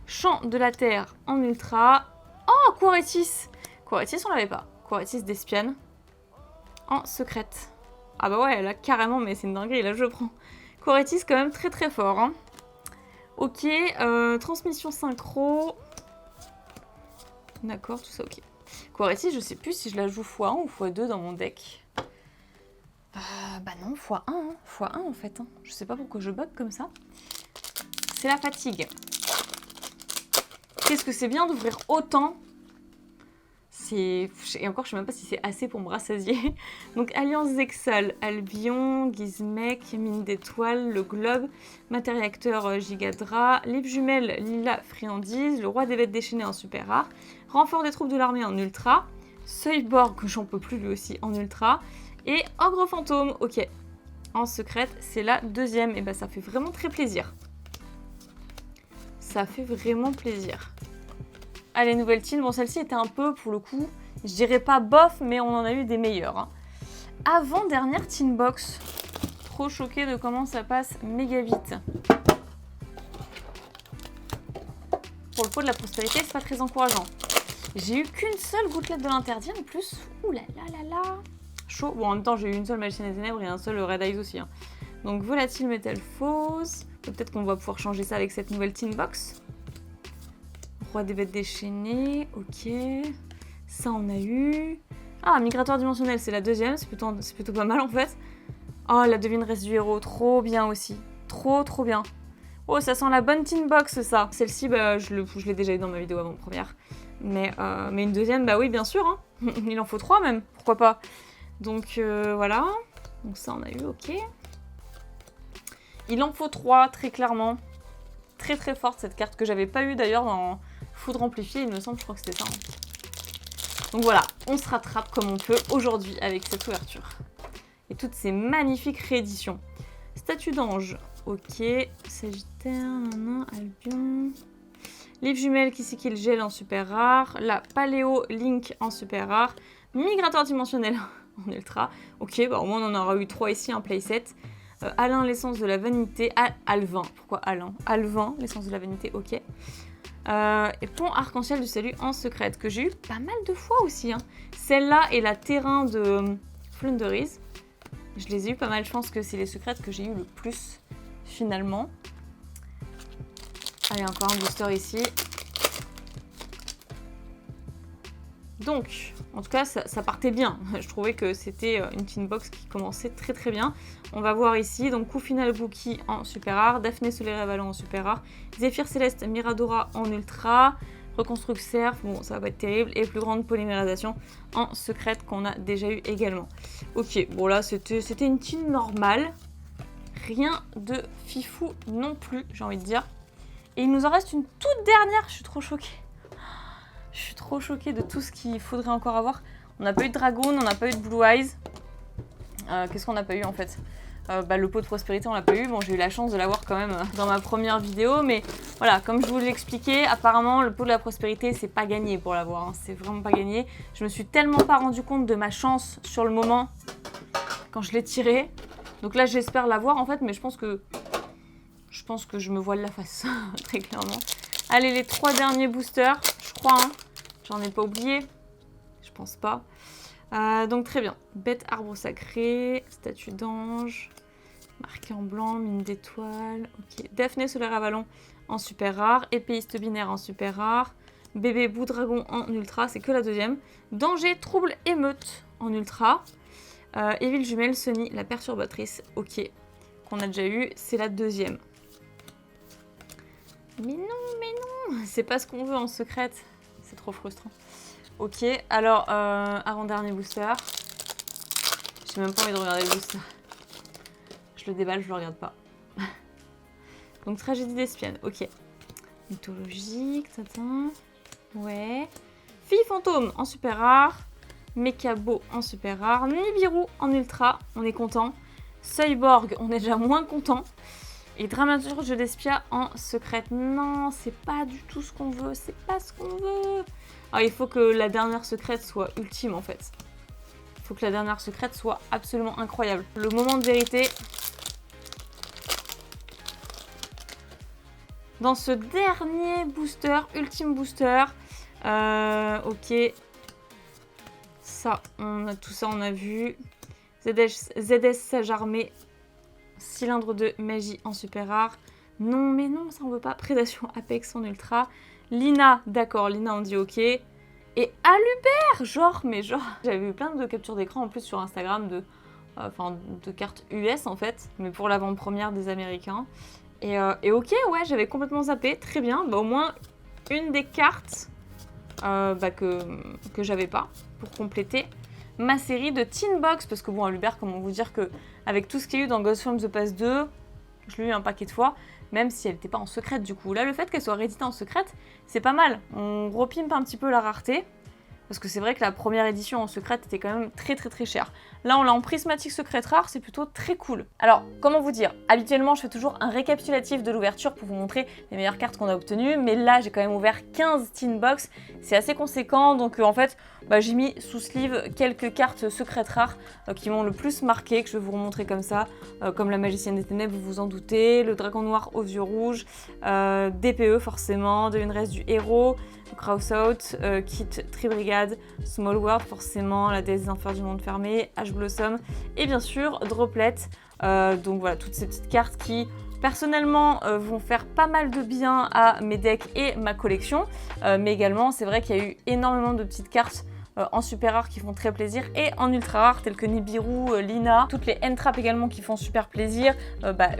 Chant de la Terre en ultra. Oh, Quaretis. Quaretis, on l'avait pas. Quaretis d'Espiane en secrète. Ah bah ouais, là, carrément, mais c'est une dinguerie, là, je prends. Quaretis, quand même, très très fort. Hein. Ok, transmission synchro. D'accord, tout ça, ok. Quaretis, je sais plus si je la joue x1 ou x2 dans mon deck. Bah non, x1, hein. x1 en fait. Hein. Je sais pas pourquoi je bug comme ça. C'est la fatigue. Qu'est-ce que c'est bien d'ouvrir autant? Et encore, je sais même pas si c'est assez pour me rassasier. Donc, Alliance Exal, Albion, Gizmek, Mine d'étoiles, le Globe, Matériacteur Gigadra, Livre jumelle, Lila friandise, le Roi des bêtes déchaînées en super rare, Renfort des troupes de l'armée en ultra, Seuilborg, que j'en peux plus lui aussi en ultra, et Ogre fantôme, ok. En secrète, c'est la deuxième, et bah ça fait vraiment très plaisir. Ça fait vraiment plaisir. Allez, nouvelle tine. Bon, celle-ci était un peu, pour le coup, je dirais pas bof, mais on en a eu des meilleurs. Hein. Avant-dernière tin box. Trop choquée de comment ça passe méga vite. Pour le pot de la prospérité, c'est pas très encourageant. J'ai eu qu'une seule gouttelette de l'interdit en plus. Ouh là là là là. Chaud. Bon, en même temps, j'ai eu une seule Magicienne des Ténèbres et un seul Red Eyes aussi. Hein. Donc, volatile métamorphose. Peut-être qu'on va pouvoir changer ça avec cette nouvelle tin box. Roi des bêtes déchaînées, ok. Ça, on a eu. Ah, migratoire dimensionnel, c'est la deuxième, c'est plutôt pas mal en fait. Oh, la devineresse du héros, trop bien aussi. Trop bien. Oh, ça sent la bonne tin box, ça. Celle-ci, bah, je l'ai déjà eu dans ma vidéo avant-première. Mais une deuxième, bah oui, bien sûr. Hein. Il en faut 3 même, pourquoi pas. Donc, voilà. Donc ça, on a eu, ok. Il en faut 3, très clairement. Très forte, cette carte que j'avais pas eu d'ailleurs dans Foudre amplifiée, il me semble, je crois que c'était ça. Hein. Donc voilà, on se rattrape comme on peut aujourd'hui avec cette ouverture. Et toutes ces magnifiques rééditions. Statue d'ange, ok. Sagittaire, Albion. Livre jumelle qui le gel en super rare. La Paléo Link en super rare. Migrateur dimensionnel en ultra. Ok, bah au moins on en aura eu 3 ici, un playset. Alain, l'essence de la vanité. Alvin, pourquoi Alain? Alvin, l'essence de la vanité, ok. Et pont arc-en-ciel du salut en secrète, que j'ai eu pas mal de fois aussi. Hein. Celle-là et la terrain de Flunderies. Je les ai eu pas mal, je pense que c'est les secrètes que j'ai eu le plus finalement. Allez, encore un booster ici. Donc, en tout cas, ça partait bien. Je trouvais que c'était une tin box qui commençait très très bien. On va voir ici, donc coup final Bookie en super rare, Daphné Solaire Avalon en super rare, Zéphyr Céleste Miradora en ultra, Reconstruct Surf, bon ça va pas être terrible, et plus grande polymérisation en secrète qu'on a déjà eu également. Ok, bon là c'était une tin normale, rien de fifou non plus, j'ai envie de dire. Et il nous en reste une toute dernière, je suis trop choquée. Je suis trop choquée de tout ce qu'il faudrait encore avoir. On n'a pas eu de Dragoon, on n'a pas eu de Blue Eyes. Qu'est-ce qu'on n'a pas eu en fait? Le pot de prospérité, on l'a pas eu. Bon, j'ai eu la chance de l'avoir quand même dans ma première vidéo. Mais voilà, comme je vous l'ai expliqué, apparemment, le pot de la prospérité, c'est pas gagné pour l'avoir. Hein. C'est vraiment pas gagné. Je me suis tellement pas rendu compte de ma chance sur le moment quand je l'ai tiré. Donc là, j'espère l'avoir en fait. Mais je pense que je me voile la face, très clairement. Allez, les 3 derniers boosters, je crois. Hein. J'en ai pas oublié. Je pense pas. Donc très bien. Bête arbre sacré, statue d'ange, marqué en blanc, mine d'étoile. Ok. Daphné Solaire Avalon en super rare, épéiste binaire en super rare, bébé bout dragon en ultra, c'est que la deuxième. Danger, trouble, émeute en ultra. Evil jumelle, Sony, la perturbatrice, ok. Qu'on a déjà eu, c'est la deuxième. Mais non, c'est pas ce qu'on veut en secrète. C'est trop frustrant. Ok, alors, avant-dernier booster. J'ai même pas envie de regarder le booster. Je le déballe, je le regarde pas. Donc, tragédie d'espienne, ok. Mythologique, tatin. Ouais. Fille fantôme en super rare. Mekabo en super rare. Nibiru en ultra, on est content. Cyborg, on est déjà moins content. Et dramaturge d'Espia en secrète. Non, c'est pas du tout ce qu'on veut. C'est pas ce qu'on veut. Alors, il faut que la dernière secrète soit ultime, en fait. Il faut que la dernière secrète soit absolument incroyable. Le moment de vérité. Dans ce dernier booster, ultime booster. Ok. Ça, tout ça, on a vu. ZS Sage Armée. Cylindre de magie en super rare. Non, mais non, ça on veut pas. Prédation Apex en ultra. Lina, d'accord, Lina on dit ok. Et Alubert, genre. J'avais eu plein de captures d'écran en plus sur Instagram de cartes US en fait, mais pour l'avant-première des Américains. Et ok, ouais, j'avais complètement zappé, très bien. Au moins une des cartes que j'avais pas pour compléter ma série de Tin Box, parce que bon, Alubert, comment vous dire que avec tout ce qu'il y a eu dans Ghost from the Past 2, je l'ai eu un paquet de fois, même si elle n'était pas en secrète du coup. Là, le fait qu'elle soit rééditée en secrète, c'est pas mal. On repimpe un petit peu la rareté, parce que c'est vrai que la première édition en secrète était quand même très très très chère. Là, on l'a en prismatique secrète rare, c'est plutôt très cool. Alors, comment vous dire? Habituellement, je fais toujours un récapitulatif de l'ouverture pour vous montrer les meilleures cartes qu'on a obtenues, mais là, j'ai quand même ouvert 15 tin box, c'est assez conséquent, donc en fait, j'ai mis sous sleeve quelques cartes secrètes rares qui m'ont le plus marqué, que je vais vous remontrer comme ça, comme la Magicienne des Ténèbres, vous vous en doutez, le Dragon Noir aux yeux rouges, DPE forcément, Devineresse du Héros, Krausout, Kit Tribrigade, Small World forcément, la déesse des enfers du monde fermé, Ash Blossom et bien sûr Droplet. Donc voilà, toutes ces petites cartes qui personnellement vont faire pas mal de bien à mes decks et ma collection. Mais également, c'est vrai qu'il y a eu énormément de petites cartes en super rare qui font très plaisir et en ultra rare tels que Nibiru, Lina, toutes les N-Trap également qui font super plaisir.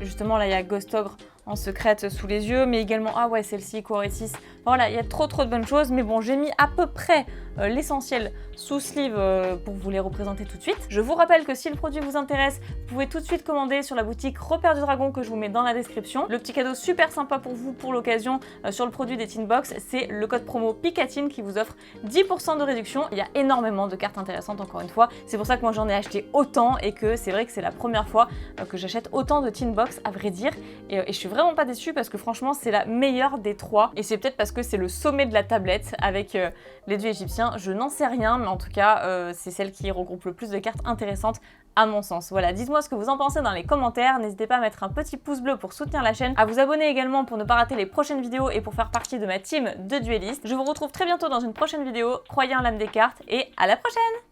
Justement là il y a Ghost Ogre en secrète sous les yeux, mais également, ah ouais, celle-ci, Coretis. Voilà, il y a trop de bonnes choses, mais bon, j'ai mis à peu près l'essentiel sous sleeve pour vous les représenter tout de suite. Je vous rappelle que si le produit vous intéresse, vous pouvez tout de suite commander sur la boutique Repère du Dragon que je vous mets dans la description. Le petit cadeau super sympa pour vous pour l'occasion sur le produit des Tinbox, c'est le code promo Pikatine qui vous offre 10% de réduction. Il y a énormément de cartes intéressantes encore une fois. C'est pour ça que moi j'en ai acheté autant et que c'est vrai que c'est la première fois que j'achète autant de Tinbox à vrai dire. Et je suis vraiment pas déçue parce que franchement c'est la meilleure des trois. Et c'est peut-être parce que c'est le sommet de la tablette avec les dieux égyptiens. Je n'en sais rien, mais en tout cas c'est celle qui regroupe le plus de cartes intéressantes à mon sens. Voilà, dites-moi ce que vous en pensez dans les commentaires, n'hésitez pas à mettre un petit pouce bleu pour soutenir la chaîne, à vous abonner également pour ne pas rater les prochaines vidéos et pour faire partie de ma team de duellistes. Je vous retrouve très bientôt dans une prochaine vidéo, croyez en l'âme des cartes et à la prochaine!